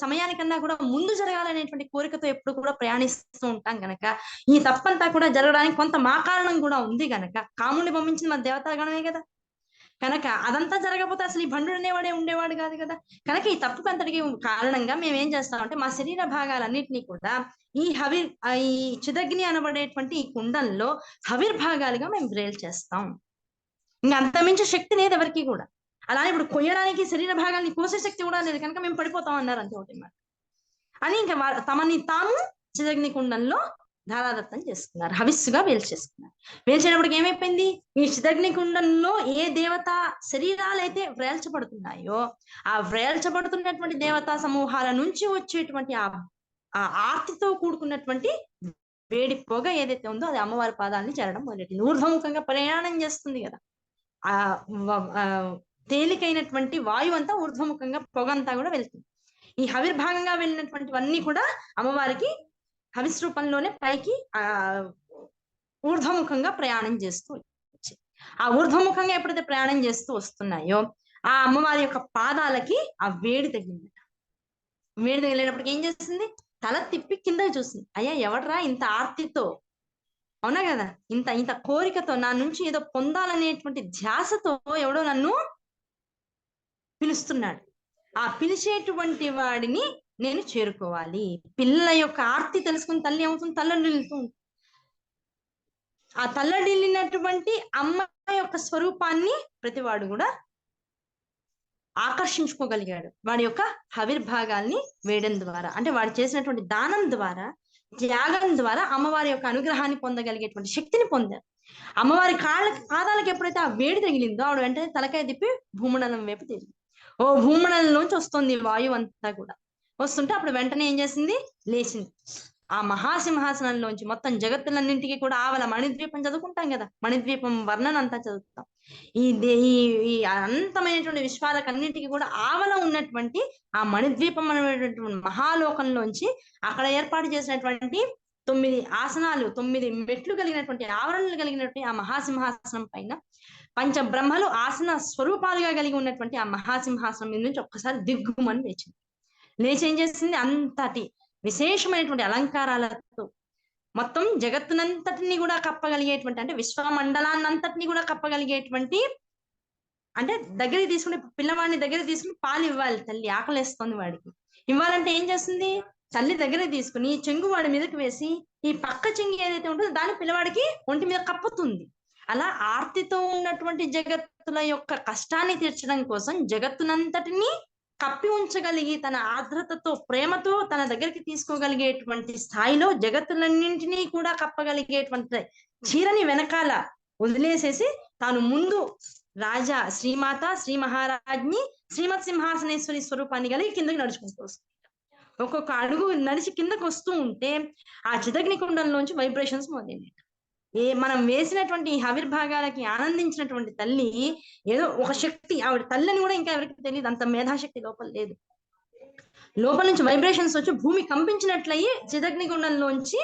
సమయానికన్నా కూడా ముందు జరగాలనేటువంటి కోరికతో ఎప్పుడు కూడా ప్రయాణిస్తూ ఉంటాం గనక ఈ తప్పంతా కూడా జరగడానికి కొంత మా కారణం కూడా ఉంది గనక కాముడిని పంపించింది మన దేవతాగణమే కదా. కనుక అదంతా జరగకపోతే అసలు ఈ భండు అనేవాడే ఉండేవాడు కాదు కదా. కనుక ఈ తప్పుకు అంతటికి కారణంగా మేము ఏం చేస్తామంటే మా శరీర భాగాలన్నింటినీ కూడా ఈ చిదగ్ని అనబడేటువంటి ఈ కుండంలో హవిర్భాగాలుగా మేము బ్రేల్ చేస్తాం. ఇంకా అంతమించే శక్తి లేదు ఎవరికి కూడా. అలానే ఇప్పుడు కొయ్యడానికి శరీర భాగాల్ని కోసే శక్తి కూడా లేదు, కనుక మేము పడిపోతాం అన్నారు అంతే ఒకటి మాట అని. ఇంకా తమని తాము చిదగ్ని కుండంలో ధారాదత్తం చేసుకున్నారు, హవిస్సుగా వేల్చేసుకున్నారు. వేల్చేటప్పటికి ఏమైపోయింది, ఈ చిదగ్ని కుండంలో ఏ దేవత శరీరాలైతే వ్రేల్చబడుతున్నాయో ఆ వ్రేల్చబడుతున్నటువంటి దేవతా సమూహాల నుంచి వచ్చేటువంటి ఆ ఆర్తితో కూడుకున్నటువంటి వేడి పొగ ఏదైతే ఉందో అది అమ్మవారి పాదాలని చేరడం మొదలెట్టింది. ఊర్ధ్వముఖంగా ప్రయాణం చేస్తుంది కదా, ఆ తేలికైనటువంటి వాయువు అంతా ఊర్ధ్వముఖంగా పొగ అంతా కూడా వెళ్తుంది. ఈ హవిర్భాగంగా వెళ్ళినటువంటివన్నీ కూడా అమ్మవారికి హవిస్ రూపంలోనే పైకి ఊర్ధ్వముఖంగా ప్రయాణం చేస్తూ వచ్చాయి. ఆ ఊర్ధ్వముఖంగా ఎప్పుడైతే ప్రయాణం చేస్తూ వస్తున్నాయో ఆ అమ్మవారి యొక్క పాదాలకి ఆ వేడి తగిలింది. వేడి తగిలేటప్పటికి ఏం చేస్తుంది, తల తిప్పి కిందకి చూస్తుంది. అయ్యా ఎవడరా ఇంత ఆర్తితో, అవునా కదా, ఇంత ఇంత కోరికతో నా నుంచి ఏదో పొందాలనేటువంటి ధ్యాసతో ఎవడో నన్ను పిలుస్తున్నాడు. ఆ పిలిచేటువంటి వాడిని నేను చేరుకోవాలి. పిల్లల యొక్క ఆర్తి తెలుసుకుని తల్లి ఏమవుతుంది, తల్లడిల్లుతూ ఉంటుంది. ఆ తల్లడిల్లినటువంటి అమ్మ యొక్క స్వరూపాన్ని ప్రతివాడు కూడా ఆకర్షించుకోగలిగాడు వాడి యొక్క హవిర్భాగాల్ని వేయడం ద్వారా. అంటే వాడు చేసినటువంటి దానం ద్వారా, త్యాగం ద్వారా అమ్మవారి యొక్క అనుగ్రహాన్ని పొందగలిగేటువంటి శక్తిని పొందారు. అమ్మవారి పాదాలకు ఎప్పుడైతే ఆ వేడి తగిలిందో ఆవిడ వెంటనే తలకాయ తిప్పి భూమండలం వైపు తిరిగి, ఓ భూమండలంలోంచి వస్తుంది వాయువు అంతా కూడా. వస్తుంటే అప్పుడు వెంటనే ఏం చేసింది, లేచింది. ఆ మహాసింహాసనంలోంచి మొత్తం జగత్తులన్నింటికి కూడా ఆవల మణిద్వీపం చదువుకుంటాం కదా, మణిద్వీపం వర్ణన అంతా చదువుతాం. ఈ అనంతమైనటువంటి విశ్వాలకన్నింటికి కూడా ఆవల ఉన్నటువంటి ఆ మణిద్వీపం అనేటువంటి మహాలోకంలోంచి అక్కడ ఏర్పాటు చేసినటువంటి 9 ఆసనాలు, 9 మెట్లు కలిగినటువంటి ఆవరణలు కలిగినటువంటి ఆ మహాసింహాసనం పైన పంచబ్రహ్మలు ఆసన స్వరూపాలుగా కలిగి ఉన్నటువంటి ఆ మహాసింహాసనం మీద నుంచి ఒక్కసారి దిగ్గుమని లేచింది. లేచి ఏం చేసింది, అంతటి విశేషమైనటువంటి అలంకారాలతో మొత్తం జగత్తునంతటిని కూడా కప్పగలిగేటువంటి, అంటే విశ్వమండలాన్నంతటిని కూడా కప్పగలిగేటువంటి, అంటే దగ్గరికి తీసుకుని పిల్లవాడిని దగ్గర తీసుకుని పాలు ఇవ్వాలి తల్లి, ఆకలేస్తుంది వాడికి. ఇవ్వాలంటే ఏం చేస్తుంది, తల్లి దగ్గర తీసుకుని చెంగు వాడి మీదకి వేసి ఈ పక్క చెంగు ఏదైతే ఉంటుందో దాని పిల్లవాడికి ఒంటి మీద కప్పుతుంది. అలా ఆర్తితో ఉన్నటువంటి జగత్తుల యొక్క కష్టాన్ని తీర్చడం కోసం జగత్తునంతటిని కప్పి ఉంచగలిగి తన ఆర్ద్రతతో ప్రేమతో తన దగ్గరికి తీసుకోగలిగేటువంటి స్థాయిలో జగత్తులన్నింటినీ కూడా కప్పగలిగేటువంటి చీరని వెనకాల వదిలేసేసి తాను ముందు రాజా శ్రీమాత శ్రీ మహారాజ్ని శ్రీమత్ సింహాసనేశ్వరి స్వరూపాన్ని కలిగి కిందకి నడుచుకుంటూ వస్తుంది. ఒక్కొక్క అడుగు నడిచి కిందకు వస్తూ ఉంటే ఆ చిదగ్ని కుండంలోంచి వైబ్రేషన్స్ మొదలైనవి. మనం వేసినటువంటి హవిర్భాగాలకి ఆనందించినటువంటి తల్లి ఏదో ఒక శక్తి, ఆవిడ తల్లిని కూడా ఇంకా ఎవరికి తెలియదు, అంత మేధాశక్తి లోపల లేదు. లోపల నుంచి వైబ్రేషన్స్ వచ్చి భూమి కంపించినట్లయి చిదగ్ని గుండంలోంచి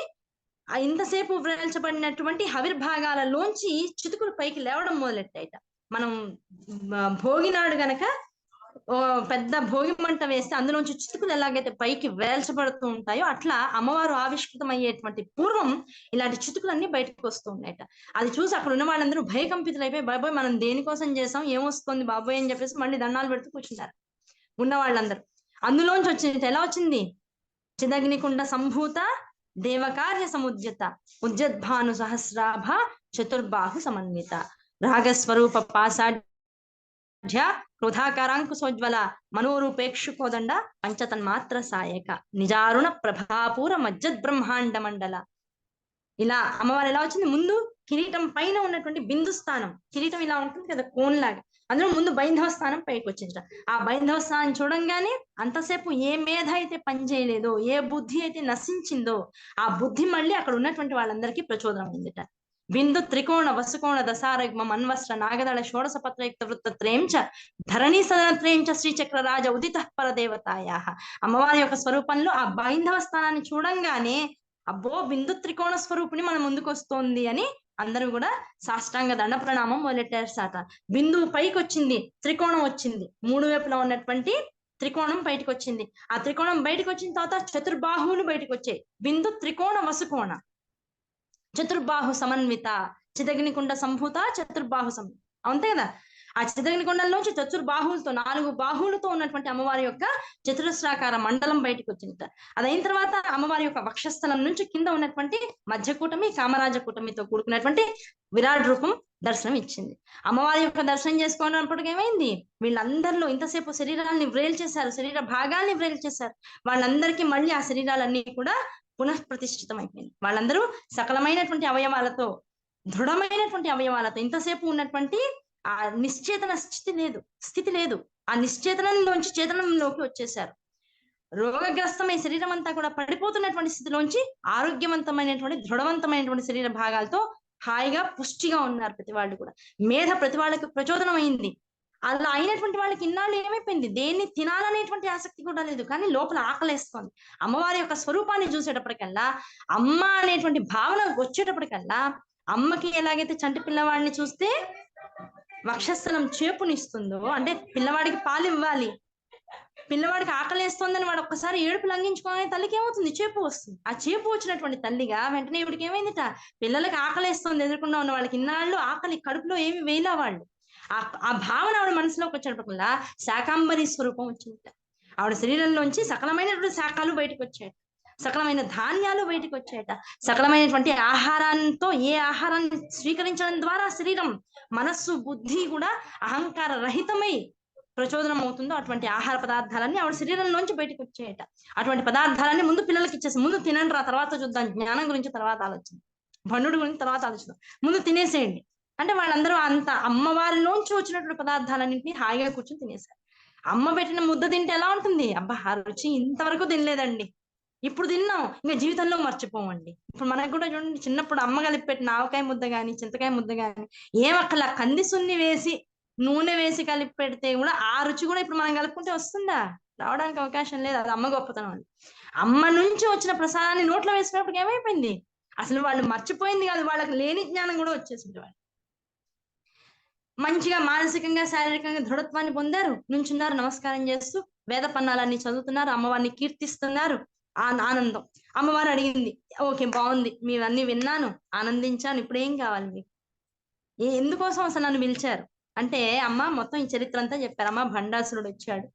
ఇంతసేపు వ్రేల్చబడినటువంటి హవిర్భాగాలలోంచి చితుకులు పైకి లేవడం మొదలెట్టాయిట. మనం భోగినాడు గనక పెద్ద భోగి మంట వేస్తే అందులోంచి చితుకులు ఎలాగైతే పైకి వేల్చబడుతూ ఉంటాయో అట్లా అమ్మవారు ఆవిష్కృతం అయ్యేటువంటి పూర్వం ఇలాంటి చితుకులన్నీ బయటకు వస్తూ ఉన్నాయట. అది చూసి అక్కడ ఉన్న వాళ్ళందరూ భయకంపితులైపోయి, బాబోయ్ మనం దేనికోసం చేసాం, ఏమొస్తుంది బాబోయ్ అని చెప్పేసి మళ్ళీ దండాలు పెడుతూ కూర్చున్నారు ఉన్న వాళ్ళందరూ. అందులోంచి వచ్చింది, ఎలా వచ్చింది, చిదగ్నికుండ సంభూత దేవకార్య సముద్యత ఉజ్జద్భాను సహస్రాభ చతుర్బాహు సమన్విత రాగస్వరూప పాసాఢ్య క్రోధాకారాంకుశోజ్వల మనోరూపేక్షుకోదండ పంచతన్మాత్ర సాయక నిజారుణ ప్రభాపూర మజ్జద్ బ్రహ్మాండ మండల. ఇలా అమ్మవారు ఎలా వచ్చింది, ముందు కిరీటం పైన ఉన్నటువంటి బిందు స్థానం, కిరీటం ఇలా ఉంటుంది కదా కోన్లాగా, అందులో ముందు బైంధవ స్థానం పైకి వచ్చింది. ఆ బైంధవ స్థానం చూడంగానే అంతసేపు ఏ మేధ అయితే పనిచేయలేదో, ఏ బుద్ధి అయితే నశించిందో ఆ బుద్ధి మళ్ళీ అక్కడ ఉన్నటువంటి వాళ్ళందరికీ ప్రచోదనం ఉందిట. బిందు త్రికోణ వసుకోణ దశారగ్మ మన్వస్త్ర నాగదళ షోడశ పత్రయుక్త వృత్త త్రేంచ ధరణి సదన త్రేంచ శ్రీచక్ర రాజ ఉదిత పరదేవతాయా. అమ్మవారి యొక్క స్వరూపంలో ఆ బైంధవ స్థానాన్ని చూడంగానే అబ్బో బిందు త్రికోణ స్వరూపిణి మన ముందుకు వస్తోంది అని అందరూ కూడా సాష్టాంగ దండ ప్రణామం మొదలెట్టారు సాట. బిందువు పైకి వచ్చింది, త్రికోణం వచ్చింది, 3 వైపులా ఉన్నటువంటి త్రికోణం బయటకు వచ్చింది. ఆ త్రికోణం బయటకు వచ్చిన తర్వాత చతుర్బాహువులు బయటకు వచ్చాయి. బిందు త్రికోణ వసుకోణ చతుర్బాహు సమన్విత చిదగ్నికుండ సంభూత చతుర్బాహు అంతే కదా. ఆ చిత్రగ్నికొండల్లోంచి చతుర్బాహువులతో 4 బాహువులతో ఉన్నటువంటి అమ్మవారి యొక్క చతురస్రాకార మండలం బయటకు వచ్చిందట. అదైన తర్వాత అమ్మవారి యొక్క వక్షస్థలం నుంచి కింద ఉన్నటువంటి మధ్యకూటమి కామరాజ కూటమితో కూడుకున్నటువంటి విరాట్ రూపం దర్శనం ఇచ్చింది. అమ్మవారి యొక్క దర్శనం చేసుకోవడానికి ఏమైంది, వీళ్ళందరిలో ఇంతసేపు శరీరాన్ని వ్రేల్ చేశారు, శరీర భాగాల్ని వ్రేల్ చేశారు, వాళ్ళందరికీ మళ్ళీ ఆ శరీరాలన్నీ కూడా పునః ప్రతిష్ఠితం అయిపోయింది. వాళ్ళందరూ సకలమైనటువంటి అవయవాలతో, దృఢమైనటువంటి అవయవాలతో, ఇంతసేపు ఉన్నటువంటి ఆ నిశ్చేతన స్థితి లేదు, ఆ నిశ్చేతనంలోంచి చేతనంలోకి వచ్చేసారు. రోగగ్రస్తమై శరీరం అంతా కూడా పడిపోతున్నటువంటి స్థితిలోంచి ఆరోగ్యవంతమైనటువంటి దృఢవంతమైనటువంటి శరీర భాగాలతో హాయిగా పుష్టిగా ఉన్నారు ప్రతి వాళ్ళు కూడా. మేధ ప్రతి వాళ్ళకి ప్రచోదనం అయింది. అలా అయినటువంటి వాళ్ళకి ఇన్నాళ్ళు ఏమైపోయింది, దేన్ని తినాలనేటువంటి ఆసక్తి కూడా లేదు, కానీ లోపల ఆకలేస్తోంది. అమ్మవారి యొక్క స్వరూపాన్ని చూసేటప్పటికల్లా, అమ్మ అనేటువంటి భావన వచ్చేటప్పటికల్లా, అమ్మకి ఎలాగైతే చంటి పిల్లవాడిని చూస్తే వక్షస్థలం చేపునిస్తుందో, అంటే పిల్లవాడికి పాలు ఇవ్వాలి, పిల్లవాడికి ఆకలేస్తోందని వాడు ఒక్కసారి ఏడుపు లంఘించుకోగానే తల్లికి ఏమవుతుంది, చేపు వస్తుంది. ఆ చేపు వచ్చినటువంటి తల్లిగా వెంటనే ఇవిడికి ఏమైందిట, పిల్లలకి ఆకలేస్తోంది ఎదుర్కొన్నా ఉన్న వాళ్ళకి, ఇన్నాళ్ళు ఆకలి కడుపులో ఏమి వేయలా వాళ్ళు. ఆ భావన ఆవిడ మనసులోకి వచ్చేటప్పటికల్లా శాకాంబరి స్వరూపం వచ్చిందట. ఆవిడ శరీరంలోంచి సకలమైనటువంటి శాఖలు బయటకు వచ్చాయట, సకలమైన ధాన్యాలు బయటకు వచ్చాయట, సకలమైనటువంటి ఆహారంతో, ఏ ఆహారాన్ని స్వీకరించడం ద్వారా శరీరం, మనస్సు, బుద్ధి కూడా అహంకార రహితమై ప్రచోదనం అవుతుందో అటువంటి ఆహార పదార్థాలన్నీ ఆవిడ శరీరంలోంచి బయటకు వచ్చాయట. అటువంటి పదార్థాలన్నీ ముందు పిల్లలకి ఇచ్చేసి, ముందు తినండి రా, తర్వాత చూద్దాం, జ్ఞానం గురించి తర్వాత ఆలోచన, భండుడి గురించి తర్వాత ఆలోచిద్దాం, ముందు తినేసేయండి అంటే వాళ్ళందరూ అంత అమ్మవారిలోంచి వచ్చినటువంటి పదార్థాలన్నింటినీ హాయిగా కూర్చొని తినేశారు. అమ్మ పెట్టిన ముద్ద తింటే ఎలా ఉంటుంది, అబ్బా ఆ రుచి ఇంతవరకు తినలేదండి, ఇప్పుడు తిన్నాం ఇంకా జీవితంలో మర్చిపోమండి. ఇప్పుడు మనకు కూడా చూడండి, చిన్నప్పుడు అమ్మ కలిపి పెట్టిన ఆవకాయ ముద్ద గాని చింతకాయ ముద్ద గాని ఏమక్కల కంది సున్ని వేసి నూనె వేసి కలిపి పెడితే కూడా ఆ రుచి కూడా ఇప్పుడు మనం కలుపుకుంటే వస్తుందా, రావడానికి అవకాశం లేదు. అది అమ్మ గొప్పతనం అని. అమ్మ నుంచి వచ్చిన ప్రసాదాన్ని నోట్లో వేసినప్పుడు ఏమైపోయింది, అసలు వాళ్ళు మర్చిపోయింది కాదు, వాళ్ళకి లేని జ్ఞానం కూడా వచ్చేసింది. వాళ్ళు మంచిగా మానసికంగా శారీరకంగా దృఢత్వాన్ని పొందారు, నుంచున్నారు నమస్కారం చేస్తూ, వేద పన్నాలన్నీ చదువుతున్నారు, అమ్మవారిని కీర్తిస్తున్నారు. ఆనందం. అమ్మవారు అడిగింది, ఓకే బాగుంది, మీవన్నీ విన్నాను, ఆనందించాను, ఇప్పుడు ఏం కావాలి మీకు, ఎందుకోసం అసలు నన్ను పిలిచారు అంటే, అమ్మ మొత్తం ఈ చరిత్ర అంతా చెప్పారమ్మా. భండాసురుడు వచ్చాడు,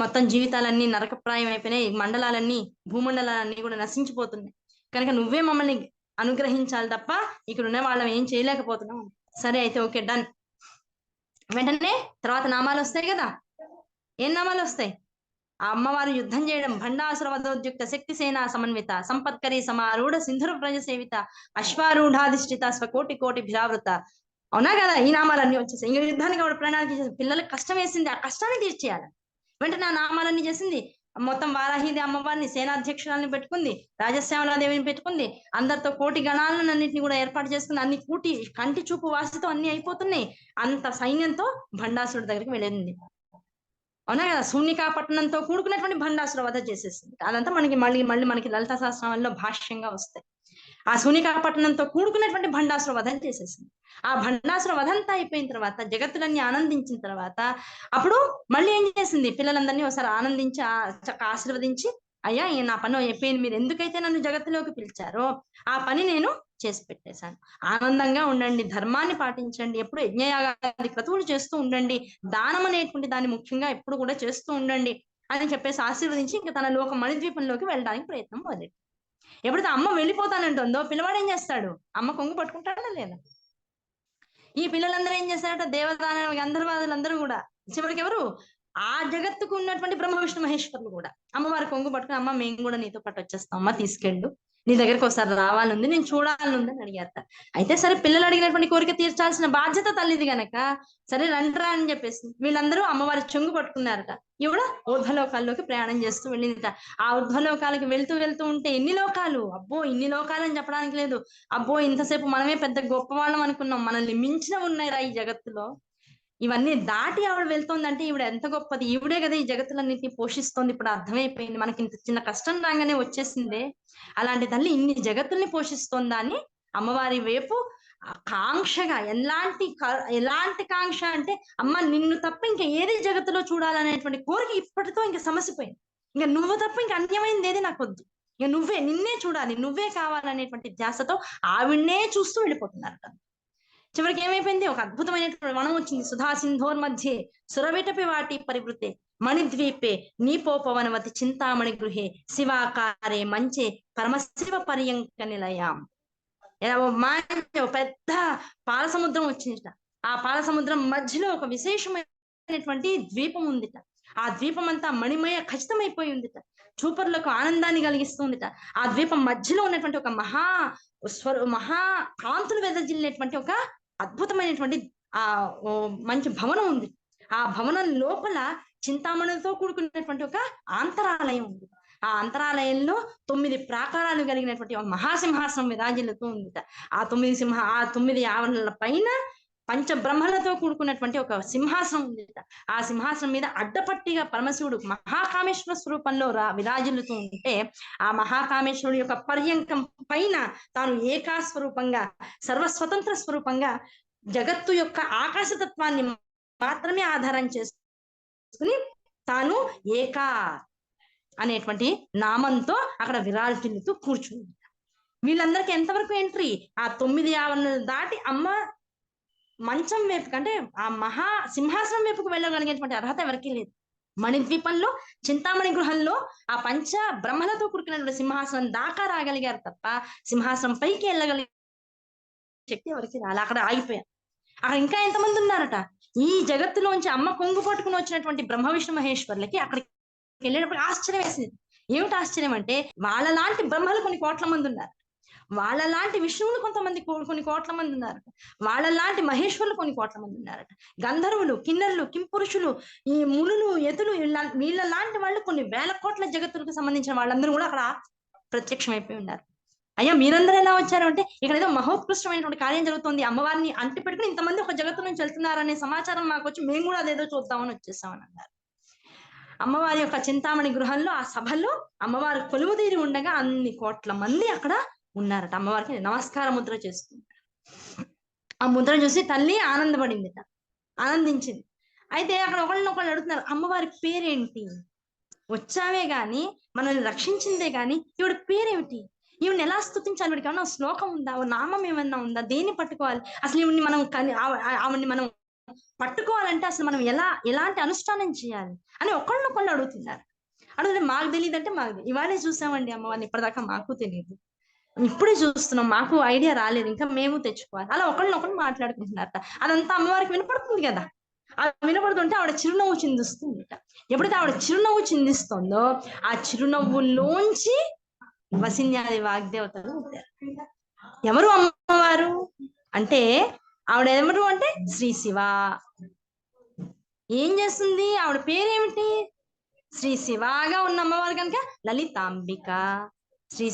మొత్తం జీవితాలన్నీ నరకప్రాయం అయిపోయినాయి, మండలాలన్నీ, భూమండలాలన్నీ కూడా నశించిపోతున్నాయి, కనుక నువ్వే మమ్మల్ని అనుగ్రహించాలి తప్ప ఇక్కడ ఉన్న వాళ్ళం ఏం చేయలేకపోతున్నాం. సరే అయితే ఓకే డన్. వెంటనే తర్వాత నామాలు వస్తాయి కదా, ఏం నామాలు వస్తాయి, ఆ అమ్మవారు యుద్ధం చేయడం, భండాసుర వధోద్యుక్త శక్తి సేనా సమన్విత సంపత్కరి సమారూఢ సింధుర ప్రజ సేవిత అశ్వారూఢాధిష్ఠిత స్వకోటి కోటి భిరావృత, అవునా కదా, ఈ నామాలన్నీ వచ్చేసాయి. ఇంకా యుద్ధానికి ఆవిడ ప్రణాళిక చేసింది, పిల్లలకు కష్టం వేసింది, ఆ కష్టాన్ని తీర్చేయాలి. వెంటనే ఆ నామాలన్నీ చేసింది. మొత్తం వారాహిది అమ్మవారిని సేనాధ్యక్షురాలని పెట్టుకుంది, రాజశ్యామలాదేవిని పెట్టుకుంది, అందరితో కోటి గణాలను అన్నింటినీ కూడా ఏర్పాటు చేసుకుంది. అన్ని కూటి కంటి చూపు వాసితో అన్ని అయిపోతున్నాయి. అంత సైన్యంతో భండాసురుడి దగ్గరికి వెళ్ళింది, అవునా కదా. శూన్యకాపట్నంతో కూడుకున్నటువంటి భండాసుర వధ చేసేసింది. అదంతా మనకి మళ్ళీ మనకి లలిత సహస్రనామంలో భాష్యంగా వస్తాయి. ఆ శూన్యకాపట్నంతో కూడుకున్నటువంటి భండాసుర వధం చేసేసింది. ఆ భండాసుర వధంతా అయిపోయిన తర్వాత, జగత్తులన్నీ ఆనందించిన తర్వాత, అప్పుడు మళ్ళీ ఏం చేసింది, పిల్లలందరినీ ఒకసారి ఆనందించి చక్కగా ఆశీర్వదించి, అయ్యా నా పని అయిపోయింది, మీరు ఎందుకైతే నన్ను జగత్తులోకి పిలిచారో ఆ పని నేను చేసి పెట్టేశాను, ఆనందంగా ఉండండి, ధర్మాన్ని పాటించండి, ఎప్పుడు యజ్ఞయాగాది క్రతువులు చేస్తూ ఉండండి, దానం అనేటువంటి దాన్ని ముఖ్యంగా ఎప్పుడు కూడా చేస్తూ ఉండండి అని చెప్పేసి ఆశీర్వదించి ఇంకా తన లోక మణిద్వీపంలోకి వెళ్ళడానికి ప్రయత్నం మొదలెట్టాడు. ఎప్పుడైతే అమ్మ వెళ్ళిపోతానంటుందో పిల్లవాడు ఏం చేస్తాడు, అమ్మ కొంగు పట్టుకుంటాడా లేదా. ఈ పిల్లలందరూ ఏం చేస్తారట, దేవదాన గంధర్వాదులందరూ కూడా చివరికి ఎవరు, ఆ జగత్తుకు ఉన్నటువంటి బ్రహ్మ విష్ణు మహేశ్వరులు కూడా అమ్మవారి కొంగు పట్టుకుని, అమ్మ మేము కూడా నీతో పాటు వచ్చేస్తాం, అమ్మ తీసుకెళ్ళు, నీ దగ్గరికి ఒకసారి రావాలనుంది, నేను చూడాలనుంది అని అడిగారట. అయితే సరే, పిల్లలు అడిగినటువంటి కోరిక తీర్చాల్సిన బాధ్యత తల్లిది గనక సరే రండ్రా అని చెప్పేసి వీళ్ళందరూ అమ్మవారి చెంగు పట్టుకున్నారట. ఈవిడ ఊర్ధ్వలోకాల్లోకి ప్రయాణం చేస్తూ వెళ్ళిందిట. ఆ ఊర్ధ్వలోకాలకి వెళ్తూ ఉంటే ఎన్ని లోకాలు, అబ్బో ఇన్ని లోకాలు అని చెప్పడానికి లేదు, అబ్బో ఇంతసేపు మనమే పెద్ద గొప్పవాళ్ళం అనుకున్నాం, మనల్ని మించిన ఉన్నాయిరా ఈ జగత్తులో, ఇవన్నీ దాటి ఆవిడ వెళ్తోందంటే ఈవిడ ఎంత గొప్పది, ఈవిడే కదా ఈ జగత్తులన్నింటినీ పోషిస్తోంది. ఇప్పుడు అర్థమైపోయింది, మనకి ఇంత చిన్న కష్టం రాగానే వచ్చేసిందే, అలాంటి తల్లి ఇన్ని జగత్తుల్ని పోషిస్తోందా అని అమ్మవారి వైపు కాంక్షగా, ఎలాంటి కాంక్ష అంటే, అమ్మ నిన్ను తప్ప ఇంకా ఏది జగత్తులో చూడాలనేటువంటి కోరిక ఇప్పటితో ఇంకా సమసిపోయింది. ఇంకా నువ్వు తప్ప ఇంకా అన్యమైంది ఏది నాకు వద్దు, ఇక నిన్నే చూడాలి, నువ్వే కావాలనేటువంటి ధ్యాసతో ఆవిడ్నే చూస్తూ వెళ్ళిపోతున్నారు. చివరికి ఏమైపోయింది, ఒక అద్భుతమైనటువంటి వనం వచ్చింది. సుధా సింధోర్ మధ్యే సురవిటపి వాటి పరివృతే మణిద్వీపే నీపోపవనవతి చింతామణి గృహే శివాకారే మంచే పరమశివ పర్యంక నిలయాం. పెద్ద పాల సముద్రం వచ్చిందిట. ఆ పాల సముద్రం మధ్యలో ఒక విశేషమైనటువంటి ద్వీపం ఉందిట. ఆ ద్వీపం అంతా మణిమయ ఖచ్చితమైపోయి ఉందిట. చూపరులకు ఆనందాన్ని కలిగిస్తుందిట. ఆ ద్వీపం మధ్యలో ఉన్నటువంటి ఒక మహా కాంతులు వెదజిల్లినటువంటి ఒక అద్భుతమైనటువంటి ఆ మంచి భవనం ఉంది. ఆ భవనం లోపల చింతామణితో కూడుకున్నటువంటి ఒక ఆంతరాలయం ఉంది. ఆ అంతరాలయంలో 9 ప్రాకారాలు కలిగినటువంటి ఒక మహాసింహాసనం విరాజిల్లుతూ ఉందిట. ఆ 9 ఆవరణల పైన పంచబ్రహ్మలతో కూడుకున్నటువంటి ఒక సింహాసనం ఉందిట. ఆ సింహాసనం మీద అడ్డపట్టిగా పరమశివుడు మహాకామేశ్వర స్వరూపంలో విరాజిల్లుతూ ఉంటే, ఆ మహాకామేశ్వరుడు యొక్క పర్యంకం పైన తాను ఏకాస్వరూపంగా సర్వస్వతంత్ర స్వరూపంగా జగత్తు యొక్క ఆకాశతత్వాన్ని మాత్రమే ఆధారం చేసుకుని తాను ఏకా అనేటువంటి నామంతో అక్కడ విరాజిల్లుతూ కూర్చుంది. వీళ్ళందరికీ ఎంతవరకు ఎంట్రీ, ఆ 9 ఆవరణలు దాటి అమ్మ మంచం వైపుకి, అంటే ఆ మహా సింహాసనం వైపుకు వెళ్ళగలిగేటువంటి అర్హత ఎవరికీ లేదు. మణిద్వీపంలో చింతామణి గృహంలో ఆ పంచ బ్రహ్మలతో కూడుకున్నటువంటి సింహాసనం దాకా రాగలిగారు తప్ప సింహాసనం పైకి వెళ్ళగలిగే శక్తి ఎవరికి రాలి, అక్కడ ఆగిపోయారు. అక్కడ ఇంకా ఎంతమంది ఉన్నారట. ఈ జగత్తులోంచి అమ్మ కొంగు పట్టుకుని వచ్చినటువంటి బ్రహ్మ విష్ణు మహేశ్వర్లకి అక్కడికి వెళ్ళినప్పుడు ఆశ్చర్యం వేసింది. ఏమిటి ఆశ్చర్యం అంటే, వాళ్ళలాంటి బ్రహ్మలు కొన్ని కోట్ల మంది ఉన్నారు, వాళ్ళలాంటి విష్ణువులు కొన్ని కోట్ల మంది ఉన్నారట, వాళ్ళలాంటి మహేశ్వరులు కొన్ని కోట్ల మంది ఉన్నారట, గంధర్వులు, కిన్నరులు, కింపురుషులు, ఈ మునులు, యతులు, వీళ్ళ లాంటి వాళ్ళు కొన్ని వేల కోట్ల జగత్తులకు సంబంధించిన వాళ్ళందరూ కూడా అక్కడ ప్రత్యక్షమైపోయి ఉన్నారు. అయ్యా మీరందరూ ఎలా వచ్చారు అంటే, ఇక్కడ ఏదో మహోత్కృష్టమైనటువంటి కార్యం జరుగుతుంది, అమ్మవారిని అంటి పెట్టుకుని ఇంతమంది ఒక జగత్తు నుంచి వెళ్తున్నారనే సమాచారం మాకు వచ్చి మేము కూడా అదేదో చూద్దామని వచ్చేసామని అన్నారు. అమ్మవారి యొక్క చింతామణి గృహంలో ఆ సభలో అమ్మవారి కొలువు తీరి ఉండగా అన్ని కోట్ల మంది అక్కడ ఉన్నారట. అమ్మవారికి నమస్కార ముద్ర చేస్తున్నారు. ఆ ముద్ర చూసి తల్లి ఆనందపడిందిట, ఆనందించింది. అయితే అక్కడ ఒకళ్ళనొకళ్ళు అడుగుతున్నారు, అమ్మవారి పేరేంటి, వచ్చావే గాని మనల్ని రక్షించిందే గాని ఈవిడ పేరేమిటి, ఈవిని ఎలా స్తుతించాలి, వీడికి ఏమన్నా శ్లోకం ఉందా, నామం ఏమన్నా ఉందా, దేన్ని పట్టుకోవాలి, అసలు ఈవిని మనం ఆవిడ్ని మనం పట్టుకోవాలంటే అసలు మనం ఎలాంటి అనుష్ఠానం చేయాలి అని ఒకళ్ళనొకళ్ళు అడుగుతున్నారు. అడిగితే మాకు తెలియదు అంటే మాకు ఇవాళే చూసామండి అమ్మవారిని, ఇప్పటిదాకా మాకు తెలియదు, ఇప్పుడే చూస్తున్నాం, మాకు ఐడియా రాలేదు, ఇంకా మేము తెచ్చుకోవాలి. అలా ఒకళ్ళనొకళ్ళు మాట్లాడుకుంటున్నారట. అదంతా అమ్మవారికి వినపడుతుంది కదా. ఆ వినపడుతుంటే ఆవిడ చిరునవ్వు చిందిస్తుందిట. ఎప్పుడైతే ఆవిడ చిరునవ్వు చిందిస్తుందో ఆ చిరునవ్వులోంచి వసిన్యాది వాగ్దేవతలు ఉంటారు. ఎవరు అమ్మవారు అంటే, ఆవిడ ఎవరు అంటే శ్రీ శివ. ఏం చేస్తుంది, ఆవిడ పేరేమిటి, శ్రీ శివగా ఉన్న అమ్మవారు కనుక లలితాంబిక. శ్రీ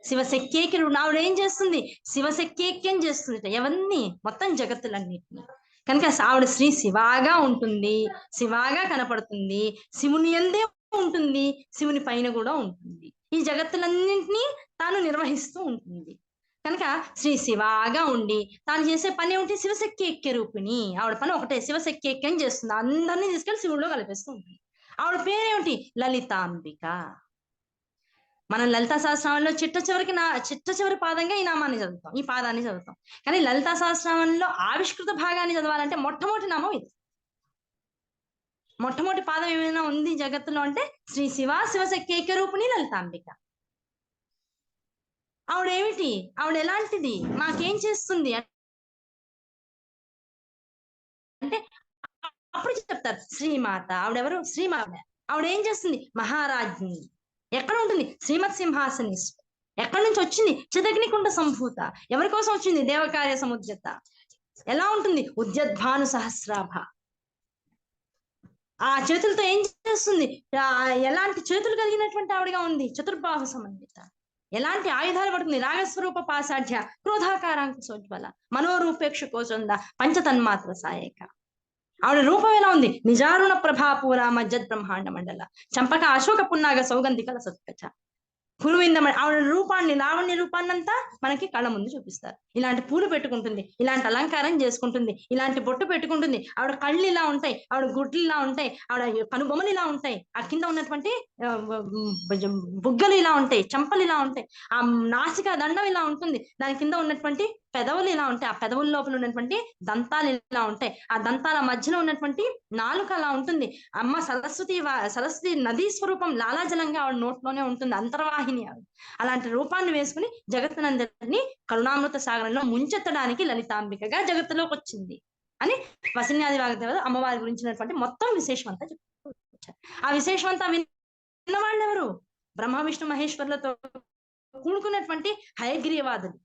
శివశక్యేకి ఆవిడ ఏం చేస్తుంది, శివశక్యేక్యం చేస్తుంది ఎవరిని, మొత్తం జగత్తులన్నిటిని. కనుక ఆవిడ శ్రీ శివగా ఉంటుంది, శివగా కనపడుతుంది, శివుని అందే ఉంటుంది, శివుని పైన కూడా ఉంటుంది, ఈ జగత్తులన్నింటినీ తాను నిర్వహిస్తూ ఉంటుంది. కనుక శ్రీ శివగా ఉండి తాను చేసే పని ఏమిటి, శివశక్యేక్య రూపిణి. ఆవిడ పని ఒకటే, శివశక్యేక్యం చేస్తుంది, అందరినీ తీసుకెళ్లి శివుడిలో కలిపేస్తూ ఉంటుంది. ఆవిడ పేరేమిటి, లలితాంబిక. మనం లలితా సహస్రనామంలో చిట్ట చివరి పాదంగా ఈ నామాన్ని చదువుతాం, ఈ పాదాన్ని చదువుతాం. కానీ లలితా సహస్రనామంలో ఆవిష్కృత భాగాన్ని చదవాలంటే మొట్టమొదటి నామం ఇది. మొట్టమొదటి పాదం ఏమైనా ఉంది జగత్తులో అంటే శ్రీ శివశక్యేక్య రూపిణి లలితాంబిక. ఆవిడ ఏమిటి, ఆవిడ ఎలాంటిది, మాకేం చేస్తుంది అంటే అప్పుడు చెప్తారు శ్రీమాత. ఆవిడెవరు, శ్రీమాత. ఆవిడ ఏం చేస్తుంది, మహారాజ్ని. ఎక్కడ ఉంటుంది, శ్రీమత్ సింహాసని. ఎక్కడి నుంచి వచ్చింది, చిదగ్నికుండ సంభూత. ఎవరి కోసం వచ్చింది, దేవకార్య సముద్రత. ఎలా ఉంటుంది, ఉద్యద్భాను సహస్రాభ. ఆ చేతులతో ఏం చేస్తుంది, ఎలాంటి చేతులు కలిగినటువంటి ఆవిడగా ఉంది, చతుర్బాహు సంబంధిత. ఎలాంటి ఆయుధాలు పడుతుంది, రాగస్వరూప పాసాఢ్య క్రోధాకారాంక సోజ్వల మనోరూపేక్ష కోచంద పంచతన్మాత్ర సాయక. ఆవిడ రూపం ఎలా ఉంది, నిజారుణ ప్రభాపూర మజ్జద్ బ్రహ్మాండ మండల చంపక అశోక పున్నాగ సౌగంధికల సత్కచ. కురువింద. ఆవిడ రూపాన్ని, లావణ్య రూపాన్నంతా మనకి కళ్ళ ముందు చూపిస్తారు. ఇలాంటి పూలు పెట్టుకుంటుంది, ఇలాంటి అలంకారం చేసుకుంటుంది, ఇలాంటి బొట్టు పెట్టుకుంటుంది. ఆవిడ కళ్ళు ఇలా ఉంటాయి, ఆవిడ గుడ్లు ఇలా ఉంటాయి, ఆవిడ కనుబొమ్మలు ఇలా ఉంటాయి, ఆ కింద ఉన్నటువంటి బుగ్గలు ఇలా ఉంటాయి, చంపలు ఇలా ఉంటాయి, ఆ నాసిక దండం ఇలా ఉంటుంది, దాని కింద ఉన్నటువంటి పెదవులు ఇలా ఉంటాయి, ఆ పెదవుల లోపల ఉన్నటువంటి దంతాలు ఇలా ఉంటాయి, ఆ దంతాల మధ్యలో ఉన్నటువంటి నాలుక అలా ఉంటుంది. అమ్మ సరస్వతి నదీ స్వరూపం లాలాజలంగా ఆవిడ నోట్లోనే ఉంటుంది, అంతర్వాహిని ఆవిడ. అలాంటి రూపాన్ని వేసుకుని జగత్తునందరినీ కరుణామృత సాగరంలో ముంచెత్తడానికి లలితాంబికగా జగత్తులోకి వచ్చింది అని వసిన్యాది వాగ్దేవత అమ్మవారి గురించినటువంటి మొత్తం విశేషం అంతా చెప్తూ వచ్చారు. ఆ విశేషం అంతా విన్నవాళ్ళు ఎవరు? బ్రహ్మ విష్ణు మహేశ్వరులతో కూడుకున్నటువంటి హయగ్రీవాదులు.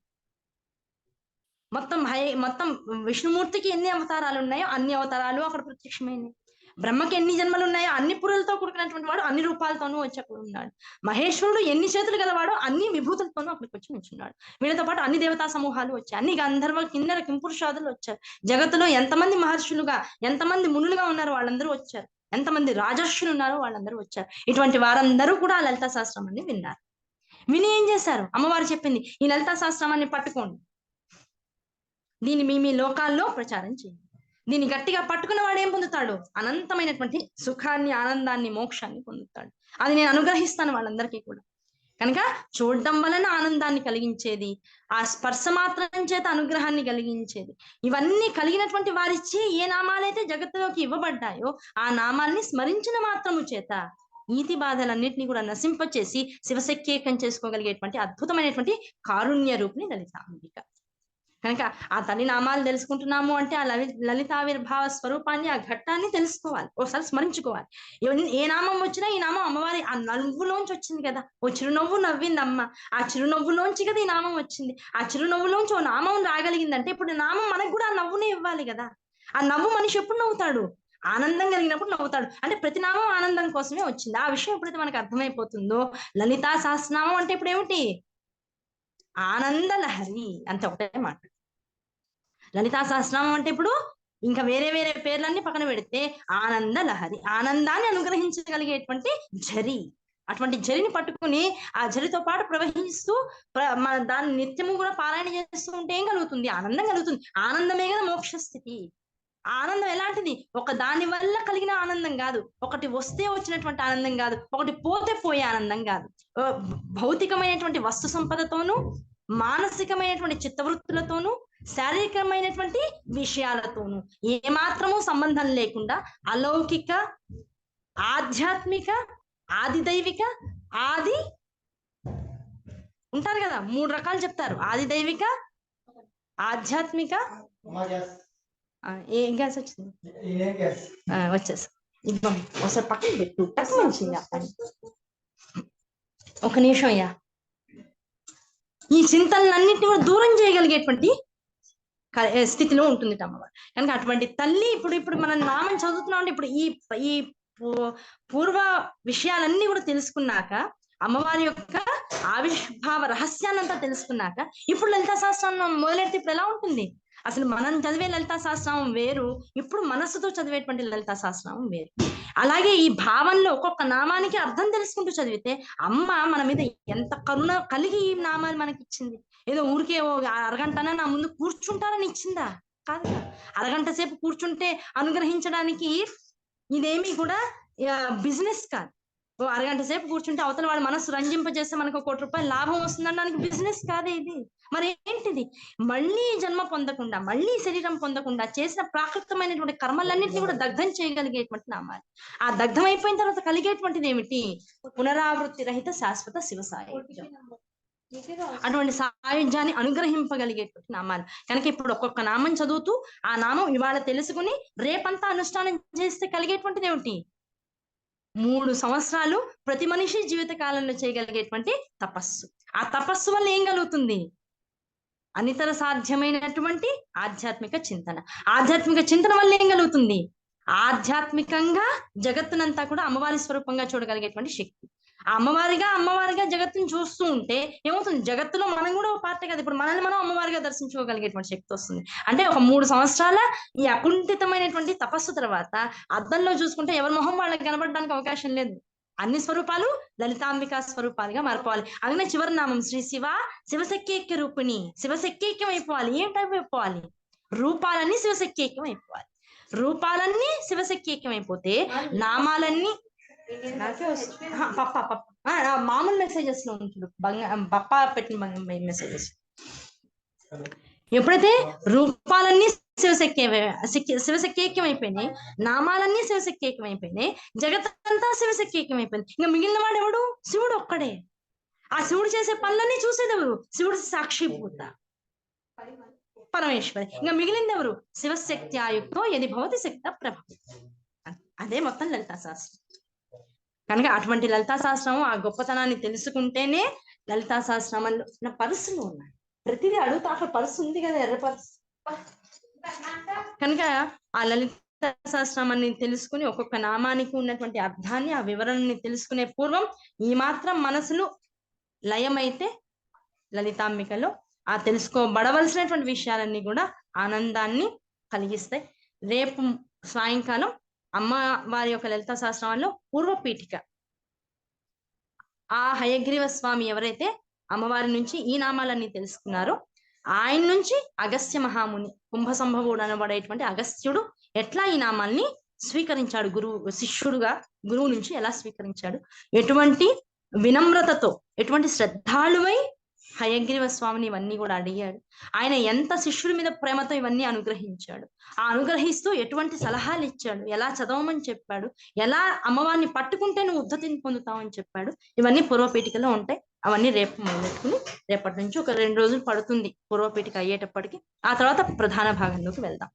మొత్తం విష్ణుమూర్తికి ఎన్ని అవతారాలు ఉన్నాయో అన్ని అవతారాలు అక్కడ ప్రత్యక్షమైనవి. బ్రహ్మకి ఎన్ని జన్మలు ఉన్నాయో అన్ని పురులతో కూడుకున్నటువంటి వాడు అన్ని రూపాలతోనూ వచ్చి అక్కడ ఉన్నాడు. మహేశ్వరుడు ఎన్ని చేతులు గలవాడో అన్ని విభూతులతోనూ అక్కడికి వచ్చి నిల్చున్నాడు. వీళ్ళతో పాటు అన్ని దేవతా సమూహాలు వచ్చాయి, అన్ని గంధర్వ కిన్నెర కింపురుషాదులు వచ్చారు. జగత్తులో ఎంతమంది మహర్షులుగా ఎంతమంది మునులుగా ఉన్నారో వాళ్ళందరూ వచ్చారు, ఎంతమంది రాజర్షులు ఉన్నారో వాళ్ళందరూ వచ్చారు. ఇటువంటి వారందరూ కూడా లలితా సహస్రనామాన్ని విన్నారు. విని ఏం చేశారు? అమ్మవారు చెప్పింది, ఈ లలితా సహస్రనామాన్ని పట్టుకోండి, దీన్ని మీ లోకాల్లో ప్రచారం చేయండి. దీన్ని గట్టిగా పట్టుకున్న వాడు ఏం పొందుతాడు? అనంతమైనటువంటి సుఖాన్ని, ఆనందాన్ని, మోక్షాన్ని పొందుతాడు. అది నేను అనుగ్రహిస్తాను వాళ్ళందరికీ కూడా. కనుక చూడడం వలన ఆనందాన్ని కలిగించేది, ఆ స్పర్శ మాత్రం చేత అనుగ్రహాన్ని కలిగించేది, ఇవన్నీ కలిగినటువంటి వారిచ్చే ఏ నామాలైతే జగత్తులోకి ఇవ్వబడ్డాయో ఆ నామాల్ని స్మరించిన మాత్రము చేత ఈతి బాధలన్నింటినీ కూడా నశింపచేసి శివశక్యేకం చేసుకోగలిగేటువంటి అద్భుతమైనటువంటి కారుణ్య రూపిణి లలితాంబిక. కనుక ఆ తల్లి నామాలు తెలుసుకుంటున్నాము అంటే ఆ లలితావిర్భావ స్వరూపాన్ని, ఆ ఘట్టాన్ని తెలుసుకోవాలి, ఒకసారి స్మరించుకోవాలి. ఏ నామం వచ్చినా ఈ నామం అమ్మవారి ఆ నవ్వులోంచి వచ్చింది కదా, ఓ చిరునవ్వు నవ్వింది అమ్మ, ఆ చిరునవ్వులోంచి కదా ఈ నామం వచ్చింది. ఆ చిరునవ్వులోంచి ఓ నామం రాగలిగిందంటే ఇప్పుడు నామం మనకు కూడా ఆ నవ్వునే ఇవ్వాలి కదా. ఆ నవ్వు మనిషి ఎప్పుడు నవ్వుతాడు? ఆనందం కలిగినప్పుడు నవ్వుతాడు. అంటే ప్రతి నామం ఆనందం కోసమే వచ్చింది. ఆ విషయం ఎప్పుడైతే మనకు అర్థమైపోతుందో, లలితా సహస్రనామం అంటే ఇప్పుడు ఏమిటి? ఆనంద లహరి, అంత ఒకటే మాట. లలితా సహస్రనామం అంటే ఇప్పుడు ఇంకా వేరే వేరే పేర్లన్నీ పక్కన పెడితే ఆనంద లహరి, ఆనందాన్ని అనుగ్రహించగలిగేటువంటి జరి. అటువంటి జరిని పట్టుకుని ఆ జరితో పాటు ప్రవహిస్తూ దాన్ని నిత్యము కూడా పారాయణ చేస్తూ ఉంటే ఏం కలుగుతుంది? ఆనందం కలుగుతుంది. ఆనందమే కదా మోక్ష స్థితి. ఆనందం ఎలాంటిది? ఒక దాని వల్ల కలిగిన ఆనందం కాదు, ఒకటి వస్తే వచ్చినటువంటి ఆనందం కాదు, ఒకటి పోతే పోయే ఆనందం కాదు. భౌతికమైనటువంటి వస్తు సంపదతోనూ, మానసికమైనటువంటి చిత్తవృత్తులతోనూ, శారీరకమైనటువంటి విషయాలతోనూ ఏమాత్రము సంబంధం లేకుండా అలౌకిక, ఆధ్యాత్మిక, ఆదిదైవిక, ఆది ఉంటారు కదా, 3 రకాలు చెప్తారు. ఆదిదైవిక, ఆధ్యాత్మిక, ఏం గ్యాస్ వచ్చింది? వచ్చేసి ఇవ్వం, ఒకసారి పక్కన పెట్టు, తక్కువ మంచిగా. ఒక నిమిషం అయ్యా. ఈ చింతలన్నింటినీ కూడా దూరం చేయగలిగేటువంటి స్థితిలో ఉంటుంది అమ్మవారు. కనుక అటువంటి తల్లి ఇప్పుడు మనం నామం చదువుతున్నాం అంటే ఇప్పుడు ఈ పూర్వ విషయాలన్నీ కూడా తెలుసుకున్నాక, అమ్మవారి యొక్క ఆవిర్భావ రహస్యాన్నంతా తెలుసుకున్నాక ఇప్పుడు లలితా సహస్రనామం మొదలెడితే ఇప్పుడు ఎలా ఉంటుంది? అసలు మనం చదివే లలితా సహస్రనామం వేరు, ఇప్పుడు మనస్సుతో చదివేటువంటి లలితా సహస్రనామం వేరు. అలాగే ఈ భావంలో ఒక్కొక్క నామానికి అర్థం తెలుసుకుంటూ చదివితే అమ్మ మన మీద ఎంత కరుణ కలిగి ఈ నామాలు మనకి ఇచ్చింది. ఏదో ఊరికే అరగంటనా నా ముందు కూర్చుంటారని ఇచ్చిందా? కాదు. అరగంట సేపు కూర్చుంటే అనుగ్రహించడానికి ఇదేమీ కూడా బిజినెస్ కాదు. ఓ అరగంట సేపు కూర్చుంటే అవతల వాడి మనసు రంజింపజేస్తే మనకు 1 కోటి రూపాయలు లాభం వస్తుందనడానికి బిజినెస్ కాదే ఇది. మరి ఏంటిది? మళ్ళీ జన్మ పొందకుండా, మళ్ళీ శరీరం పొందకుండా చేసిన ప్రాకృతమైనటువంటి కర్మలన్నింటినీ కూడా దగ్ధం చేయగలిగేటువంటి నామాలు. ఆ దగ్ధం అయిపోయిన తర్వాత కలిగేటువంటిది ఏమిటి? పునరావృత్తి రహిత శాశ్వత శివ సాయుధ్యం. అటువంటి సాయుధ్యాన్ని అనుగ్రహింపగలిగేటువంటి నామాలు. కనుక ఇప్పుడు ఒక్కొక్క నామం చదువుతూ ఆ నామం ఇవాళ తెలుసుకుని రేపంతా అనుష్ఠానం చేస్తే కలిగేటువంటిది ఏమిటి? 3 సంవత్సరాలు ప్రతి మనిషి జీవిత కాలంలో చేయగలిగేటువంటి తపస్సు. ఆ తపస్సు వల్ల ఏం కలుగుతుంది? అనితర సాధ్యమైనటువంటి ఆధ్యాత్మిక చింతన. ఆధ్యాత్మిక చింతన వల్ల ఏం కలుగుతుంది? ఆధ్యాత్మికంగా జగత్తునంతా కూడా అమ్మవారి స్వరూపంగా చూడగలిగేటువంటి శక్తి. ఆ అమ్మవారిగా జగత్తుని చూస్తూ ఉంటే ఏమవుతుంది? జగత్తులో మనం కూడా ఒక పార్ట్ కదా. ఇప్పుడు మనల్ని మనం అమ్మవారిగా దర్శించుకోగలిగేటువంటి శక్తి వస్తుంది. అంటే ఒక 3 సంవత్సరాల ఈ అకుంఠితమైనటువంటి తపస్సు తర్వాత అద్దంలో చూసుకుంటే ఎవరి మొహం వాళ్ళకి కనబడడానికి అవకాశం లేదు. అన్ని స్వరూపాలు లలితాంబికా స్వరూపాలుగా మారిపోవాలి. అలాగే చివరి నామం శ్రీ శివశక్యేక్య రూపిణి. శివశక్యేక్యం అయిపోవాలి. ఏమిటైపోవాలి? రూపాలన్నీ శివశక్యేక్యం అయిపోవాలి. రూపాలన్నీ శివశక్యేక్యం అయిపోతే నామాలన్నీ మామూలు మెసేజెస్ లో ఉంటుంది. పప్ప పెట్టిన మెసేజెస్ ఎప్పుడైతే రూపాలన్నీ శివశక్తి అయిపోయినాయి, నామాలన్నీ శివశక్తి అయిపోయినాయి, జగత్తంతా శివశక్తి అయిపోయింది, ఇంకా మిగిలిన వాడు ఎవడు? శివుడు ఒక్కడే. ఆ శివుడు చేసే పనులన్నీ చూసేది ఎవరు? శివుడు సాక్షిభూత పరమేశ్వరి. ఇంకా మిగిలింది ఎవరు? శివశక్తి ఆయుక్తో ఎది భవతి శక్త ప్రభావం. అదే మొత్తం లలితా శాస్త్రం. కనుక అటువంటి లలితా శాస్త్రం ఆ గొప్పతనాన్ని తెలుసుకుంటేనే లలితా శాస్త్రంలో నా పర్సులు ఉన్నాయి. ప్రతిదీ అడుగుతా, అక్కడ పర్సు ఉంది కదా, ఎర్ర పర్సు. కనుక ఆ లలిత శాస్త్రాన్ని తెలుసుకుని ఒక్కొక్క నామానికి ఉన్నటువంటి అర్థాన్ని, ఆ వివరణని తెలుసుకునే పూర్వం ఈ మాత్రం మనసులు లయమైతే లలితాంబికలో ఆ తెలుసుకోబడవలసినటువంటి విషయాలన్నీ కూడా ఆనందాన్ని కలిగిస్తాయి. రేపు సాయంకాలం అమ్మ వారి యొక్క లలితా శాస్త్రంలో పూర్వపీఠిక, ఆ హయగ్రీవ స్వామి ఎవరైతే అమ్మవారి నుంచి ఈ నామాలన్నీ తెలుసుకున్నారో ఆయన నుంచి అగస్త్య మహాముని, కుంభ సంభవుడు అనబడేటువంటి అగస్త్యుడు ఎట్లా ఈ నామాల్ని స్వీకరించాడు, శిష్యుడుగా గురువు నుంచి ఎలా స్వీకరించాడు, ఎటువంటి వినమ్రతతో, ఎటువంటి శ్రద్ధాళువై హయగ్రీవ స్వామిని ఇవన్నీ కూడా అడిగాడు, ఆయన ఎంత శిష్యుడి మీద ప్రేమతో ఇవన్నీ అనుగ్రహించాడు, ఆ అనుగ్రహిస్తూ ఎటువంటి సలహాలు ఇచ్చాడు, ఎలా చదవమని చెప్పాడు, ఎలా అమ్మవారిని పట్టుకుంటే నువ్వు ఉద్ధతిని పొందుతావని చెప్పాడు, ఇవన్నీ పూర్వపీఠికలో ఉంటాయి. అవన్నీ రేపు మొదలెట్టుకుని రేపటి నుంచి ఒక 2 రోజులు పడుతుంది పూర్వపీఠిక అయ్యేటప్పటికి. ఆ తర్వాత ప్రధాన భాగంలోకి వెళ్దాం.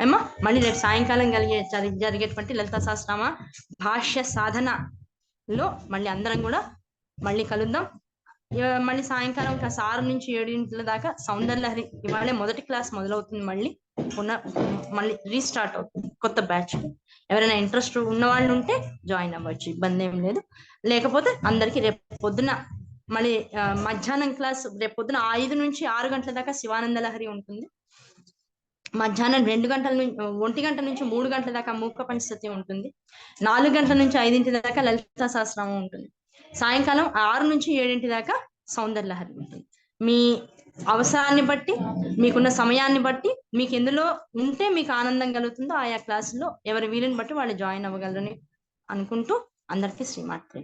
ఏమా మళ్ళీ రేపు సాయంకాలం జరిగేటువంటి లలితా శాస్త్రమ భాష్య సాధనలో మళ్ళీ అందరం కూడా మళ్ళీ కలుద్దాం. మళ్ళీ సాయంకాలం 6 నుంచి 7 దాకా సౌందర్యలహరి, ఇవాళే మొదటి క్లాస్ మొదలవుతుంది, మళ్ళీ రీస్టార్ట్ అవుతుంది కొత్త బ్యాచ్. ఎవరైనా ఇంట్రెస్ట్ ఉన్న వాళ్ళు ఉంటే జాయిన్ అవ్వచ్చు, ఇబ్బంది ఏం లేదు. లేకపోతే అందరికి రేపు పొద్దున మళ్ళీ మధ్యాహ్నం క్లాస్, రేపు పొద్దున 5 నుంచి 6 గంటల దాకా శివానంద లహరి ఉంటుంది. మధ్యాహ్నం 2 గంటల నుంచి 1 గంట నుంచి 3 గంటల దాకా మూక పంచసతి ఉంటుంది. 4 గంటల నుంచి 5 దాకా లలితా శాస్త్రం ఉంటుంది. సాయంకాలం 6 నుంచి 7 దాకా సౌందర్యలహరి ఉంటుంది. మీ అవసరాన్ని బట్టి, మీకున్న సమయాన్ని బట్టి, మీకు ఎందులో ఉంటే మీకు ఆనందం కలుగుతుందో ఆయా క్లాసుల్లో ఎవరి వీలుని బట్టి వాళ్ళు జాయిన్ అవ్వగలరని అనుకుంటూ అందరికీ శ్రీమాత్రే.